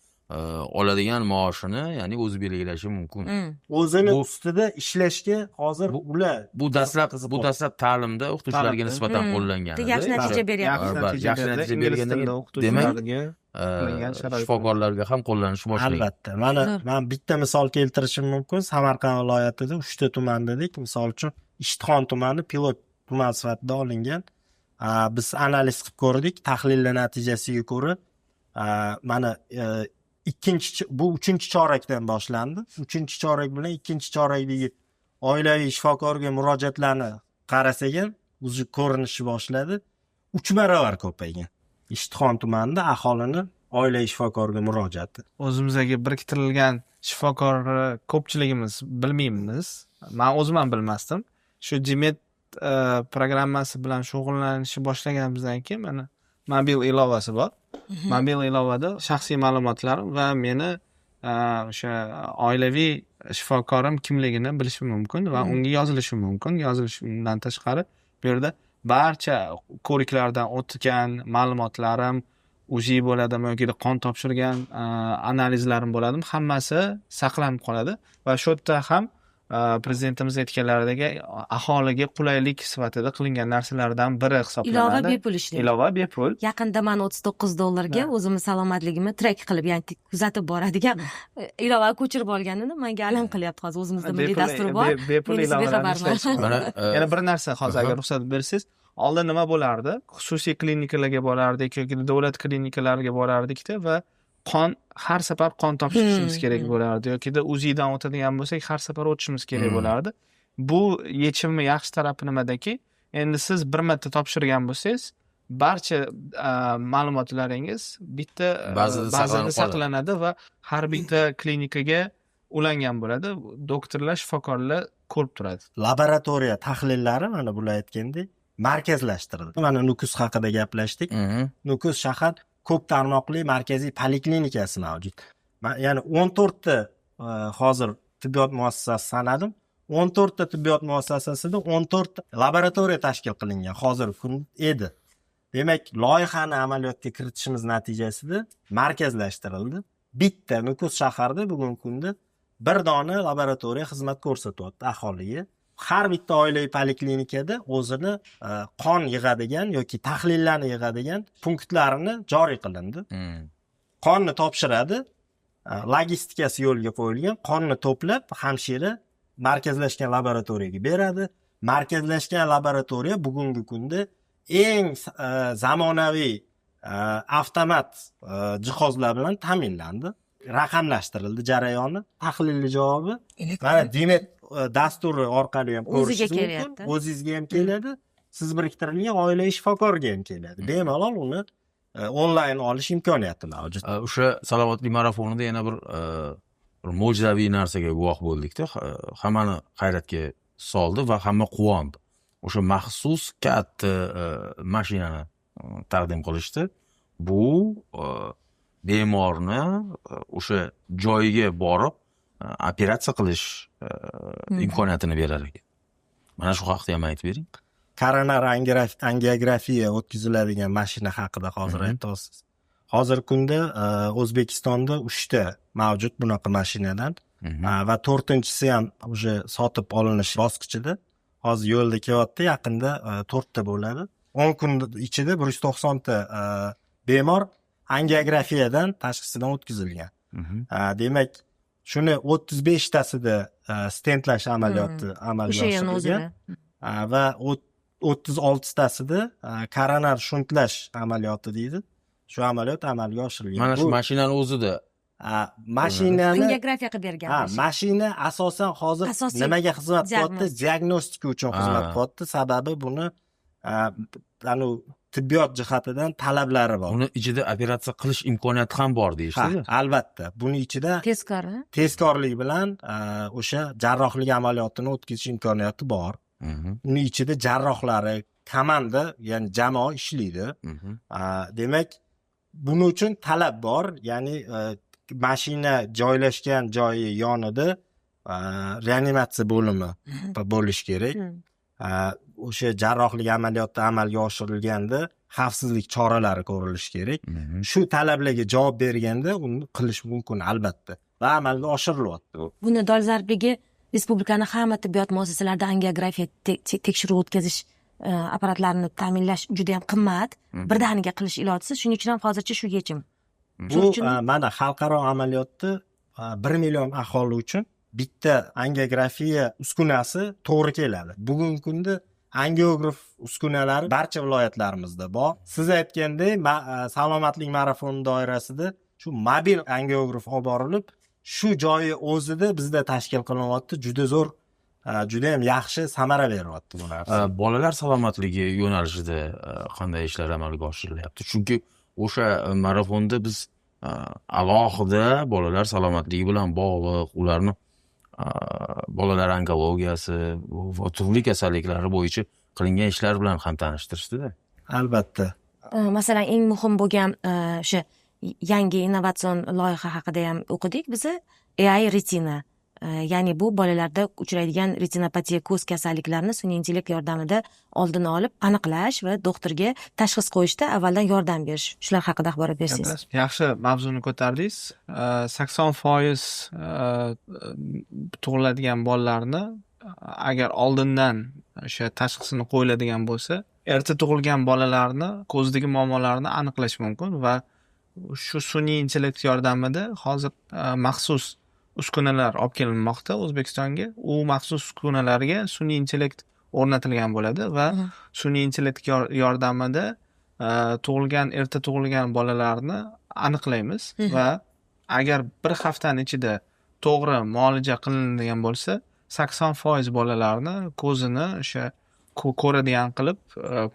oladigan maoshini, ya'ni o'zi belgilashi mumkin. O'zini Bu- ustida ishlashga hozir ular Bu dastlab ta'limda o'qituvchilarga Ta'limda. nisbatan qo'llangan edi. Yaxshi natija beryapti. Yaxshi natija bergandan keyin o'qituvchilarga qilingan sharoitlar. shifokorlarga ham qo'llanishni boshlaydi. albatta. Mana Zo'r. men bitta misol keltirishim mumkin. Samarqand viloyatida 3 ta tuman dedik. Misol uchun Ishtixon tumani pilot tuman sifatida olingan. Biz analiz qilib ko'rdik. Tahlillar natijasiga ko'ra mana bu 3-chorakdan boshlandi. 3-chorak bilan 2-chorakdagi oilaviy shifokorga murojaatlarni qarasak ham o'zi ko'rinishi boshladi. 3 barobar ko'paygan. Ishtixon tumanida aholini oilaviy shifokorga murojaati. O'zimizga biriktirilgan shifokor ko'pchiligimiz bilmaymiz. Men o'zim ham bilmasdim. Shu Jimet programmasi bilan shug'ullanishni boshlaganimizdan keyin mana mobil ilovasi bor. Mobil ilovada shaxsiy ma'lumotlarim va meni o'sha oilaviy shifokorim kimligini bilishim mumkin va unga yozilishim mumkin. Yozilishimdan tashqari bu yerda barcha ko'riklardan o'tgan ma'lumotlarim, uji bo'ladimi yoki qon topshirgan analizlarim bo'ladimi, hammasi saqlanib qoladi va shu yerda ham prezidentimiz aytganlaridagi aholiga qulaylik sifatida qilingan narsalardan biri Ilova hisoblanadi. bepul ishlaydi. Ilova bepul. Yaqinda men $39 o'zimni salomatligimni track qilib, ya'ni kuzatib boradigan ilova ko'chirib olganini menga alam qilyapti hozir. O'zimizda milliy dasturi bor. Bepul Men sizga ilovalarni xabarman. ishlash. Mana Yana bir narsa hozir agar ruxsat bersangiz, oldin nima bo'lardi? Xususiy klinikalarga borardik yoki davlat klinikalariga borardikda va har safar qon topshirishimiz kerak bo'lardi yokida UZIdan o'tadigan bo'lsak har safar o'tishimiz kerak bo'lardi. Bu yechimi yaxshi tarafi nimadaki, endi siz bir marta topshirgan bo'lsangiz, barcha ma'lumotlaringiz bitta bazada saqlanadi va har bitta klinikaga ulangan bo'ladi. Doktorlar, shifokorlar ko'rib turadi. Laboratoriya tahlillari mana bular aytgandek markazlashtirildi. Mana Nukus haqida gaplashdik. Nukus shahar ko'p tarmoqli markaziy poliklinikasi mavjud. Ya'ni 14 ta hozir tibbiyot muassasasi sanadim. 14 ta tibbiyot muassasasida 14 ta laboratoriya tashkil qilingan hozirgi kun edi. Demak, loyihani amaliyotga kiritishimiz natijasida markazlashtirildi. Bitta Nukus shaharda bugungi kunda bir dona laboratoriya xizmat ko'rsatyapti aholiga. Har bitta oilaviy poliklinikada o'zini qon yig'adigan yoki tahlillarni yig'adigan punktlarini joriy qilindi. Qonni topshiradi, logistikasi yo'lga qo'yilgan, qonni to'plab hamshira markazlashgan laboratoriyaga beradi. Markazlashgan laboratoriya bugungi kunda eng zamonaviy avtomat jihozlar bilan ta'minlandi. Raqamlashtirildi jarayoni, tahlilli javobi. Mana Dimet dasturi orqali ham ko'rishingiz mumkin. O'zingizga ham keladi, siz biriktirilgan oilaviy shifokorga ham keladi. Bemalol uni onlayn olish imkoniyati mavjud. O'sha salomatlik marafonida yana bir mo'jizaviy narsaga guvoh bo'ldikda, hammani hayratga soldi va hamma quvondi. O'sha maxsus katta mashinani taqdim qilishdi. Bu bemorni o'sha joyiga borib operatsiya qilish imkoniyatini berar ekan. Mana shu haqida ham aytib bering. Koronar angiografiya o'tkaziladigan mashina haqida hozir aytasiz. Hozirgi kunda O'zbekistonda 3 ta mavjud bunaqa mashinadan va 4-si ham o'sha sotib olinish bosqichida. Hozir yo'lda kelyapti, yaqinda 4 ta bo'ladi. 10 kun ichida 190 ta bemor angiografiyadan tashxisidan o'tkazilgan. Demak, shuni 35 tasida stentlash amaliyoti amalga oshirilgan va 36tasida koronar shuntlash amaliyoti deydi. Shu amaliyot amalga oshirilgan. Mana shu mashinani o'zida mashinani angiografiya qilib bergan. mashina asosan hozir Asosiy nimaga xizmat qilyapti? diagnostika. Diagnostika uchun xizmat qilyapti. Sababi buni tibbiyot jihatidan talablari bor. uni ichida operatsiya qilish imkoniyati ham bor deyishdi. Albatta. Buni ichida Tezkor. tezkorlik bilan o'sha jarrohlik amaliyotini o'tkazish imkoniyati bor. Uni ichida jarrohlari, komanda, ya'ni jamoa ishlaydi. Demak, buning uchun talab bor. Ya'ni mashina joylashgan joyi yonida reanimatsiya bo'limi bo'lishi kerak. O'sha jarrohlik amaliyoti amalga oshirilganda xavfsizlik choralari ko'rilishi kerak. Shu talablarga javob berganda uni qilish mumkin albatta va amalga oshirilyapti. Buni dolzarbligi respublikani hamma tibbiyot muassasalarida angiografiya tekshiruv o'tkazish apparatlarini ta'minlash juda ham qimmat. Birdaniga qilish ilojisiz. Shuning uchun ham hozircha shu yechim. Bu mana xalqaro amaliyotda 1 million aholi uchun bitta angiografiya uskunasi to'g'ri keladi. Bugungi kunda angiograf uskunalari barcha viloyatlarimizda bor. Siz aytgandek, salomatlik marafoni doirasida shu mobil angiograf olib borilib, shu joyi o'zida bizda tashkil qilinyapti. Juda zo'r, juda ham yaxshi samara beryapti bu narsa. Bolalar salomatligi yo'nalishida qanday ishlar amalga oshirilyapti? Chunki o'sha marafonda biz alohida bolalar salomatligi bilan bog'liq, ularni bolalar onkologiyasi va turli kasalliklari bo'yicha qilingan ishlar bilan ham tanishtirishdi-da. Albatta. Masalan, eng muhim bo'lgan o'sha yangi innovatsion loyiha haqida ham o'qidik biz. AI retina. Ya'ni bu bolalarda uchraydigan retinopatiya ko'z kasalliklarini sun'iy intellekt yordamida oldini olib aniqlash va doktorga tashxis qo'yishda avvaldan yordam berish. Shular haqida axborot bersangiz. Yaxshi mavzuni ko'tardingiz. 80% tug'iladigan bolalarni agar oldindan o'sha tashxisini qo'yiladigan bo'lsa, erta tug'ilgan bolalarni ko'zdagi muammolarni aniqlash mumkin va shu sun'iy intellekt yordamida hozir maxsus uskunalar olib kelinmoqda O'zbekistonga. U maxsus uskunalarga sun'iy intellekt o'rnatilgan bo'ladi va sun'iy intellekt yordamida erta tug'ilgan bolalarni aniqlaymiz va agar bir haftani ichida to'g'ri muolaja qilinadigan bo'lsa, 80% bolalarni ko'zini o'sha ko'radigan qilib,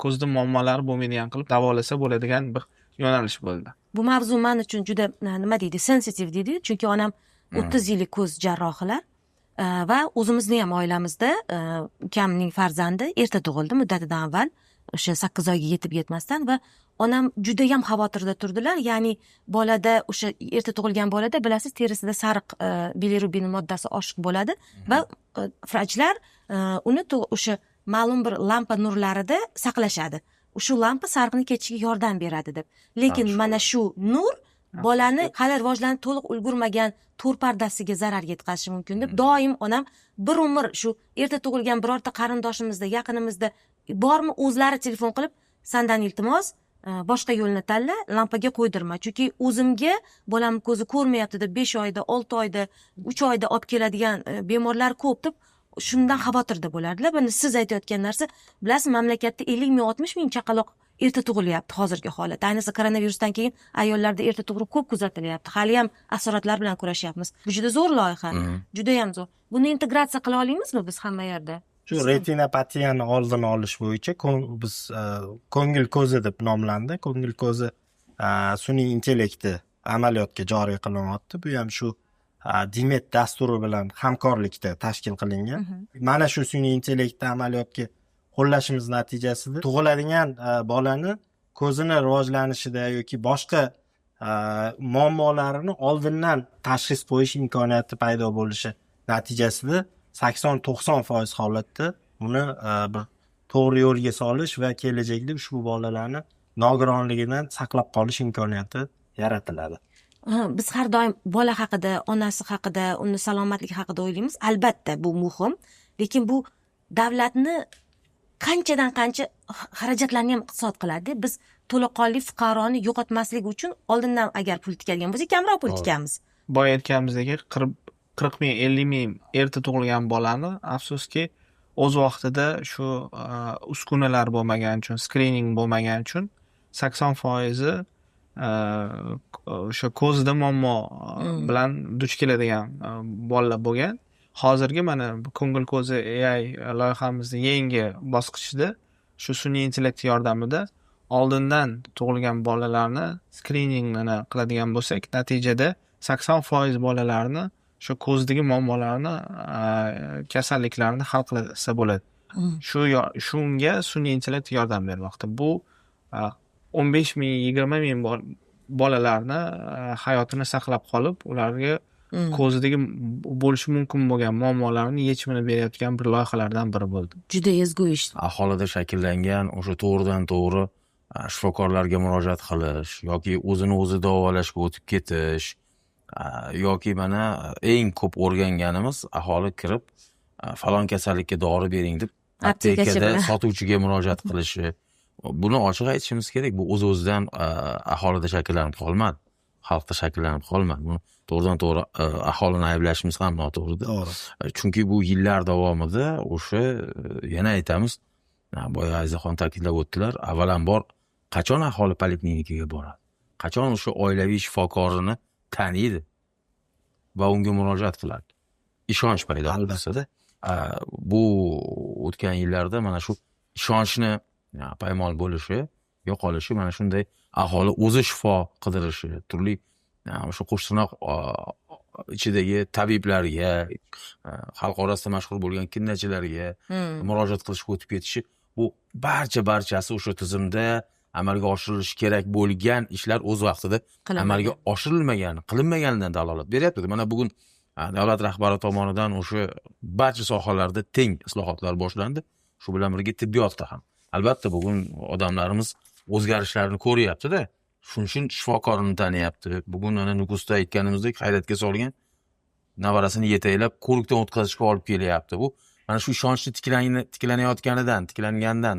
ko'zda muammolari bo'lmaydigan qilib davolasa bo'ladigan bir yo'nalish bo'ldi. Bu mavzu men uchun juda nima deydi, sensitiv deydi, chunki onam 30 yillik ko'z jarrohilar va o'zimizni ham oilamizda ukamning farzandi erta tug'ildi muddatidan avval, o'sha 8 oyga yetib yetmasdan va onam juda ham xavotirda turdilar. Ya'ni bolada o'sha erta tug'ilgan bolada bilasiz terisida sariq bilirubin moddasi oshiq bo'ladi va vrachlar uni o'sha ma'lum bir lampa nurlarida saqlashadi. Shu lampa sariqni ketishiga yordam beradi deb. Lekin mana shu nur bolani hali rivojlanib to'liq ulgurmagan to'r pardasiga zarar yetkazishi mumkin deb doim onam bir umr shu erta tug'ilgan birorta qarindoshimizda, yaqinimizda bormi o'zlari telefon qilib, "Sandan iltimos, boshqa yo'lni tanla, lampaga qo'ydirma." Chunki o'zimga bolam ko'zi ko'rmayapti deb 5 oyda, 6 oyda, 3 oyda olib keladigan bemorlar ko'p deb shundan xavotirda bo'lardilar. Buni siz aytayotgan narsa, bilasiz, mamlakatda 50 ming, 60 ming chaqaloq erta tug'ilyapti hozirgi holatda. Ayniqsa koronavirusdan keyin ayollarda erta tug'ruq ko'p kuzatilyapti. Hali ham asoratlar bilan kurashyapmiz. Bu juda zo'r loyiha. Juda ham zo'r. Buni integratsiya qila olamizmi biz hamma yerda? Shu retinopatiyani oldini olish bo'yicha biz ko'ngil ko'zi deb nomlandi. Ko'ngil ko'zi sun'iy intellekti amaliyotga joriy qilinyapti. Bu ham shu Dimet dasturi bilan hamkorlikda tashkil qilingan. Mana shu sun'iy intellektni amaliyotga qo'llashimiz natijasida tug'iladigan bolani ko'zini rivojlanishida yoki boshqa muammolarini oldindan tashxis qo'yish imkoniyati paydo bo'lishi natijasida 80-90% holatda uni bir to'g'ri yo'lga solish va kelajakda ushbu bolalarni nogironligidan saqlab qolish imkoniyati yaratiladi. Biz har doim bola haqida, onasi haqida, uni salomatligi haqida o'ylaymiz. Albatta bu muhim, lekin bu davlatni qanchadan qancha xarajatlarni ham iqtisod qiladi. Biz to'laqonli fuqaroni yo'qotmaslik uchun oldindan agar pul tikadigan bo'lsak, kamroq pul tikamiz. Boya aytganimizdek 40 ming, 50 ming erta tug'ilgan bolani afsuski o'z vaqtida shu uskunalar bo'lmagani uchun, skrining bo'lmagani uchun 80% o'sha ko'zda muammo bilan duch keladigan bolalar bo'lgan. Hozirgi mana ko'ngil ko'zi AI loyihamizni yangi bosqichida shu sun'iy intellekt yordamida oldindan tug'ilgan bolalarni skriningini qiladigan bo'lsak, natijada 80% bolalarni shu ko'zdagi muammolarni, kasalliklarni hal qilsa bo'ladi. Shunga sun'iy intellekt yordam bermoqda. Bu 15 ming, 20 ming bolalarni hayotini saqlab qolib, ularga ko'zidagi bo'lishi mumkin bo'lgan muammolarni yechimini berayotgan bir loyihalardan biri bo'ldi. Juda ezgu ish. Aholida shakllangan o'sha to'g'ridan to'g'ri shifokorlarga murojaat qilish yoki o'zini o'zi davolashga o'tib ketish yoki mana eng ko'p o'rganganimiz aholi kirib falon kasallikka dori bering deb aptekada sotuvchiga murojaat qilishi. Buni ochiq aytishimiz kerak. Bu o'z-o'zidan aholida shakllanib qolmadi. Xalqda shakllanib qolmadi. Buni to'g'ridan to'g'ri aholini ayblashimiz ham noto'g'ridir. Chunki bu yillar davomida o'sha yana aytamiz, boya Azizaxon ta'kidlab o'tdilar, avvalambor qachon aholi poliklinikaga boradi? Qachon o'sha oilaviy shifokorini taniydi va unga murojaat qiladi? Ishonch paydo bo'lsa-da, bu o'tgan yillarda mana shu ishonchni paymol bo'lishi, yo'qolishi, mana shunday aholi o'zi shifo qidirishi, turli o'sha qo'shtirnoq ichidagi tabiblarga, xalq orasida mashhur bo'lgan kinnachilarga murojaat qilishga o'tib ketishi, bu barchasi o'sha tizimda amalga oshirilishi kerak bo'lgan ishlar o'z vaqtida amalga oshirilmagani, qilinmaganidan dalolat beryapti. Mana bugun davlat rahbari tomonidan o'sha barcha sohalarda teng islohotlar boshlandi. Shu bilan birga tibbiyotda ham. Albatta bugun odamlarimiz o'zgarishlarni ko'ryapti-da. Shuning uchun shifokorni taniyapti. Bugun ana Nukusda aytganimizdek hayratga solgan nevarasini yetaklab ko'rikdan o'tkazishga olib kelyapti. Bu mana shu ishonchni tiklangandan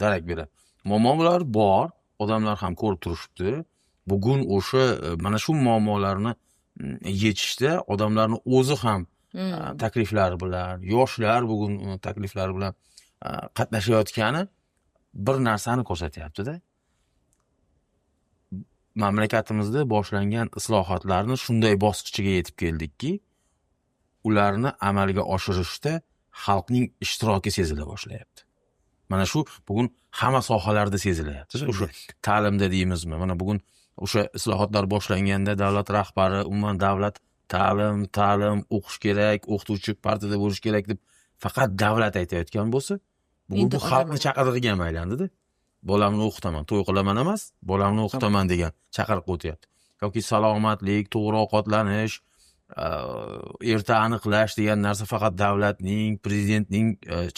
darak beradi. Muammolar bor, odamlar ham ko'rib turishibdi. Bugun o'sha mana shu muammolarni yechishda odamlarning o'zi ham takliflar bilan, yoshlar bugun takliflar bilan qatnashayotgani bir narsani ko'rsatyapti-da. Mamlakatimizda boshlangan islohotlarni shunday bosqichiga yetib keldikki, ularni amalga oshirishda xalqning ishtiroki sezila boshlayapti. Mana shu bugun hamma sohalarda sezilyapti. O'sha ta'limda deymizmi? Mana bugun o'sha islohotlar boshlanganda davlat rahbari umuman davlat ta'lim o'qish kerak, o'qituvchi partiyada bo'lish kerak deb faqat davlat aytayotgan bo'lsa, bugun bu xalqni chaqirig'iga aylandi-da. Bolamni o'qitaman, to'y qilaman emas, bolamni o'qitaman degan chaqiriq o'tyapti. Yoki salomatlik, to'g'ri ovqatlanish, erta aniqlash degan narsa faqat davlatning, prezidentning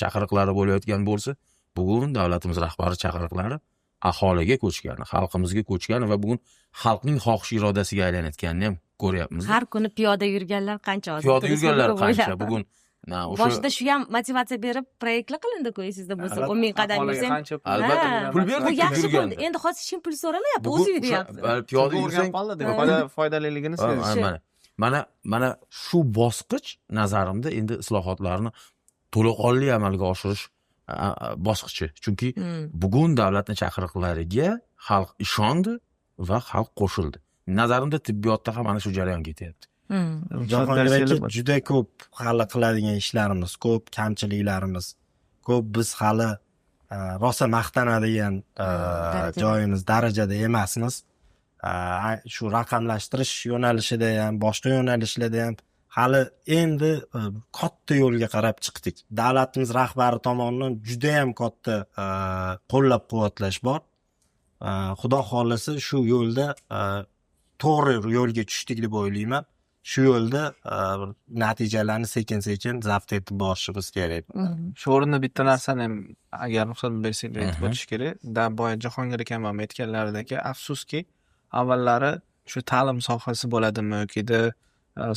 chaqiriqlari bo'layotgan bo'lsa, bugun davlatimiz rahbari chaqiriqlari aholiga ko'chgani, xalqimizga ko'chgani va bugun xalqning xohish irodasiga aylanayotganini ham ko'ryapmiz. Har kuni piyoda yurganlar qancha hozir? Piyoda yurganlar qancha bugun? Boshida shu ham motivatsiya berib proyektlar qilindi-ku, esingizda bo'lsa, 10 ming qadam yursang. Albatta, pul berdik yurgan. Endi hozir kim pul so'ramayapti, o'zi yuryapti. Piyoda yursang foydaliligini sezish. Mana shu bosqich nazarimda endi islohotlarni to'laqonli amalga oshirish bosqichi. Chunki bugun davlatning chaqiriqlariga xalq ishondi va xalq qo'shildi. Nazarimda tibbiyotda ham mana shu jarayon ketyapti. Juda ko'p hali qiladigan ishlarimiz ko'p, kamchiliklarimiz ko'p. Biz hali rosa maqtanadigan joyimiz, darajada emasmiz. Shu raqamlashtirish yo'nalishida ham, boshqa yo'nalishlarda ham hali endi katta yo'lga qarab chiqdik. Davlatimiz rahbari tomonidan juda ham katta qo'llab-quvvatlash bor. Xudo xolasa shu yo'lda to'g'ri yo'lga tushdik deb o'ylayman. Shu yo'lda natijalarni sekin-sekin zabt etib borishimiz kerak. Shu o'rinda bitta narsani ham agar ruxsat bersanglar aytib o'tish kerak. Boya Jahongir akam ham aytganlaridagi, afsuski avvallari shu ta'lim sohasi bo'ladimi yoki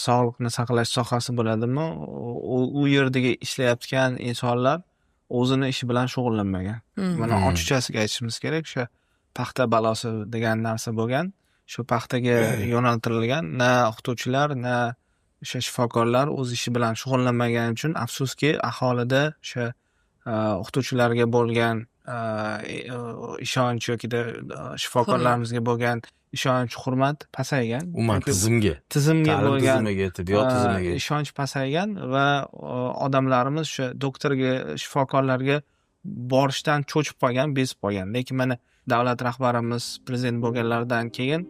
sog'liqni saqlash sohasi bo'ladimi, u yerdagi ishlayotgan insonlar o'zini ishi bilan shug'ullanmagan. Mana ochiqchasiga aytishimiz kerak, o'sha paxta balosi degan narsa bo'lgan. Shu paxtaga yo'naltirilgan na o'qituvchilar, na o'sha shifokorlar o'z ishi bilan shug'ullanmagani uchun afsuski aholida o'sha o'qituvchilarga bo'lgan ishonch yokida shifokorlarimizga bo'lgan ishonch hurmat pasaygan. umuman tizimga Tizimga ta'lim bo'lgan tizimiga tibbiyot tizimiga ishonch pasaygan va odamlarimiz o'sha doktorga shifokorlarga borishdan cho'chib qolgan, bezib qolgan. Lekin mana davlat rahbarimiz prezident bo'lganlaridan keyin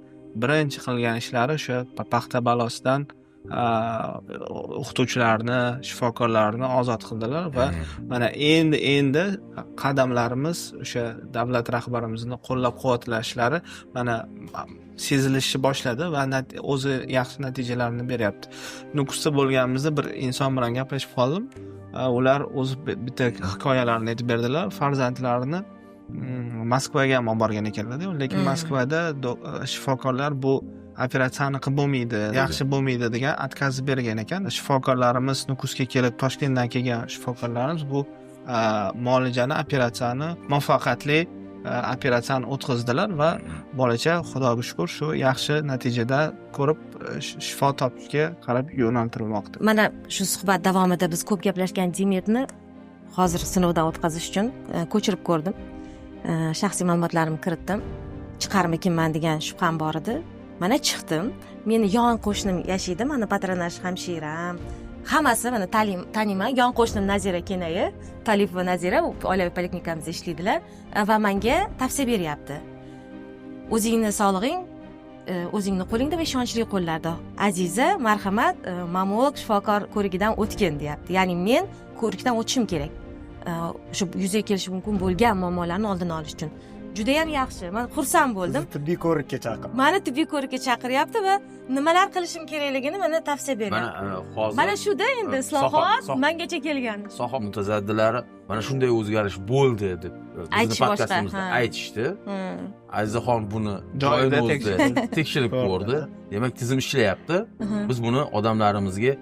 birinchi qilgan ishlari o'sha paxta balosidan o'qituvchilarni, shifokorlarni ozod qildilar va mana endi qadamlarimiz o'sha davlat rahbarimizni qo'llab-quvvatlashlari mana sezilishi boshladi va o'zi yaxshi natijalarni beryapti. Nukusda bo'lganimizda bir inson bilan gaplashib qoldim. Ular o'zi bitta hikoyalarini aytib berdilar. Farzandlarini Moskvaga ham olib borgan ekanlar-da, lekin Moskvada shifokorlar bu operatsiyani qilib bo'lmaydi, yaxshi bo'lmaydi degan отказ bergan ekan. Shifokorlarimiz Nukusga kelib, Toshkentdan kelgan shifokorlarimiz bu muolajani, operatsiyani muvaffaqiyatli operatsiyani o'tkazdilar va bolacha xudoga shukr shu yaxshi natijada ko'rib shifo topishga qarab yo'naltirilmoqda. Mana shu suhbat davomida biz ko'p gaplashgan Dimitni hozir sinovdan o'tkazish uchun ko'chirib ko'rdim. Shaxsiy ma'lumotlarimni kiritdim. Chiqarmikinman degan shubham bor edi. Mana chiqdim. Meni yon qo'shnim yashaydi, mana patronaj hamshiram. Hammasi mana taniyman. Yon qo'shnim Nazira Kenayi, Talipova Nazira oilaviy poliklinikamizda ishlaydilar va menga tavsiya beryapti. O'zingni sog'lig'ing o'zingni qo'lingda va ishonchli qo'llarda. Aziza, marhamat, mamolog shifokor ko'rigidan o'tgin deyapti. Ya'ni men ko'rikdan o'tishim kerak. Shu yuzaga kelishi mumkin bo'lgan muammolarni oldini olish uchun. Juda ham yaxshi. Men xursand bo'ldim. Tibbiy ko'rikka chaqirdi. Meni tibbiy ko'rikka chaqiryapti va nimalar qilishim kerakligini mana tavsiya beryapti. hozir Mana shuda endi islohot mengacha kelgan. soha mutasaddilari mana shunday o'zgarish bo'ldi deb Aytish bizni boshqa, podkastimizda ha. aytishdi. Azizaxon buni Joyida joyida o'zida tekshirib ko'rdi. Demak, tizim ishlayapti. Biz buni odamlarimizga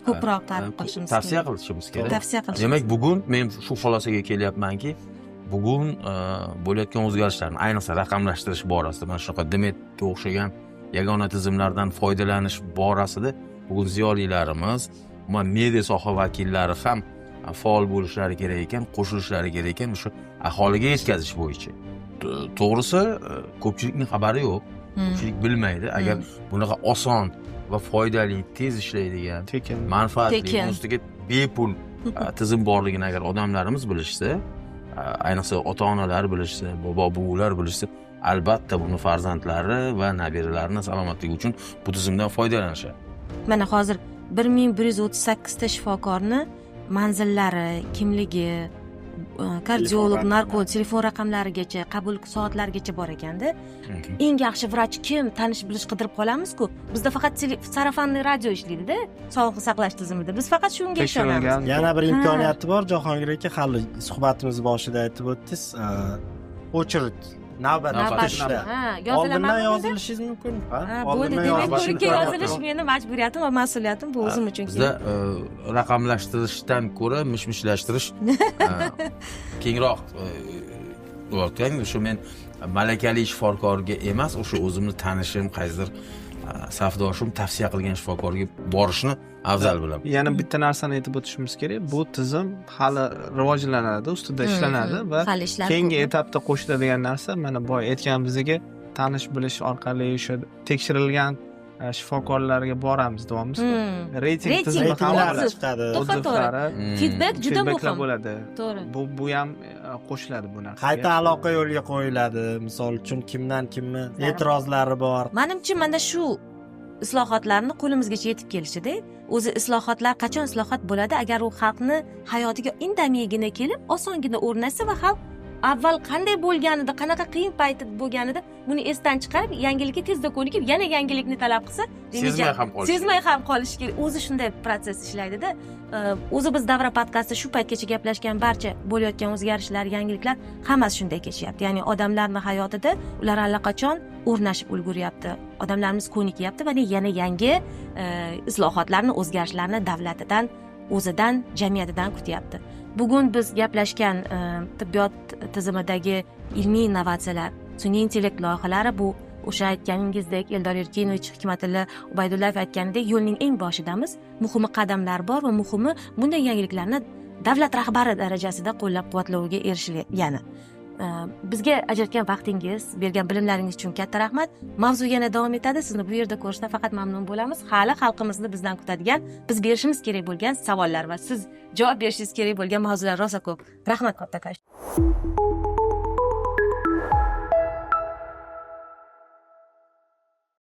Ko'proq ta'rif qilishimiz tavsiya kerak. qilishimiz kerak. Tavsiya qilishimiz. Demak, bugun men shu xulosaga kelyapmanki, bugun bo'layotgan o'zgarishlarni, ayniqsa raqamlashtirish borasida, mana shunaqa Demetga o'xshagan yagona tizimlardan foydalanish borasida bugun ziyolilarimiz, media soha vakillari ham faol bo'lishlari kerak ekan, qo'shilishlari kerak ekan o'sha aholiga yetkazish bo'yicha. To'g'risi, ko'pchilikning xabari yo'q. Ko'pchilik bilmaydi. Agar bunaqa oson va foydali, tez ishlaydigan, Tekin manfaatli, Tekin. ustiga bepul tizim borligini agar odamlarimiz bilishsa, ayniqsa ota-onalar bilishsa, bobo-buvilar bilishsa, albatta buni farzandlari va nabiralarini salomatligi uchun bu tizimdan foydalanishadi. Mana hozir 1138 ta shifokorni manzillari, kimligi, kardiolog, narkolog, telefon raqamlarigacha, qabul soatlarigacha bor ekanda. Eng yaxshi vrach kim, tanish bilish qidirib qolamiz-ku. Bizda faqat sarafonli radio ishlaydi-da, sog'liqni saqlash tizimida. Biz faqat shunga ishonamiz. tekshirilgan Yana bir imkoniyati bor. Jahongir aka hali suhbatimiz boshida aytib o'tdingiz, очередь, navbat kutishda. Oldindan yozilishingiz mumkin. Bo'ldi, demak, ko'rikka yozilish meni majburiyatim va mas'uliyatim bu o'zim uchun. Bizda raqamlashtirishdan ko'ra mishmishlashtirish kengroq bo'larkan. O'sha men malakali shifokorga emas, o'sha o'zimni tanishim, qaysidir safdoshim tavsiya qilgan shifokorga borishni afzal bilaman. Yana bitta narsani aytib o'tishimiz kerak. Bu tizim hali rivojlanadi, ustida ishlanadi va hali ishlar keyingi ko'p. etapda qo'shiladigan narsa mana boya aytganimizdagi tanish bilish orqali o'sha tekshirilgan shifokorlarga boramiz deyapmiz. Reyting tizimi ham Reytinglar bo'ladi. chiqadi. Otuzlari, Feedback juda feedbacklar muhim. bo'ladi. To'g'ri. Bu ham qo'shiladi bu narsa. Qayta aloqa yo'lga qo'yiladi. Misol uchun kimdan kimni e'tirozlari bor. Menimcha mana shu islohotlarni qo'limizgacha yetib kelishida, o'zi islohotlar qachon islohot bo'ladi agar u xalqni hayotiga indamigina kelib, osongina o'rnashsa va xalq avval qanday bo'lganida, qanaqa qiyin payti bo'lganida buni esdan chiqarib, yangilikka tezda ko'nikib, yana yangilikni talab qilsa, sezmay ham qolishi kerak. O'zi shunday protsess ishlaydi-da. O'zi biz davra podkastda shu paytgacha gaplashgan barcha bo'layotgan o'zgarishlar, yangiliklar hammasi shunday kechyapti. Ya'ni odamlarning hayotida ular allaqachon o'rnashib ulguryapti. Odamlarimiz ko'nikyapti va yana yangi islohotlarni, o'zgarishlarni davlatidan, o'zidan, jamiyatidan kutyapti. Bugun biz gaplashgan tibbiyot tizimidagi ilmiy innovatsiyalar, sun'iy intellekt loyihalari bu o'sha aytganingizdek Eldor Erkinovich, Hikmatilla Ubaydullayev aytganidek yo'lning eng boshidamiz. Muhimi qadamlar bor va muhimi bunday yangiliklarni davlat rahbari darajasida qo'llab-quvvatlovga erishilgani. Bizga ajratgan vaqtingiz, bergan bilimlaringiz uchun katta rahmat. Mavzu yana davom etadi. Sizni bu yerda ko'rishdan faqat mamnun bo'lamiz. Hali xalqimizni bizdan kutadigan, biz berishimiz kerak bo'lgan savollar va siz javob berishingiz kerak bo'lgan mavzular rosa ko'p. Rahmat kattakon.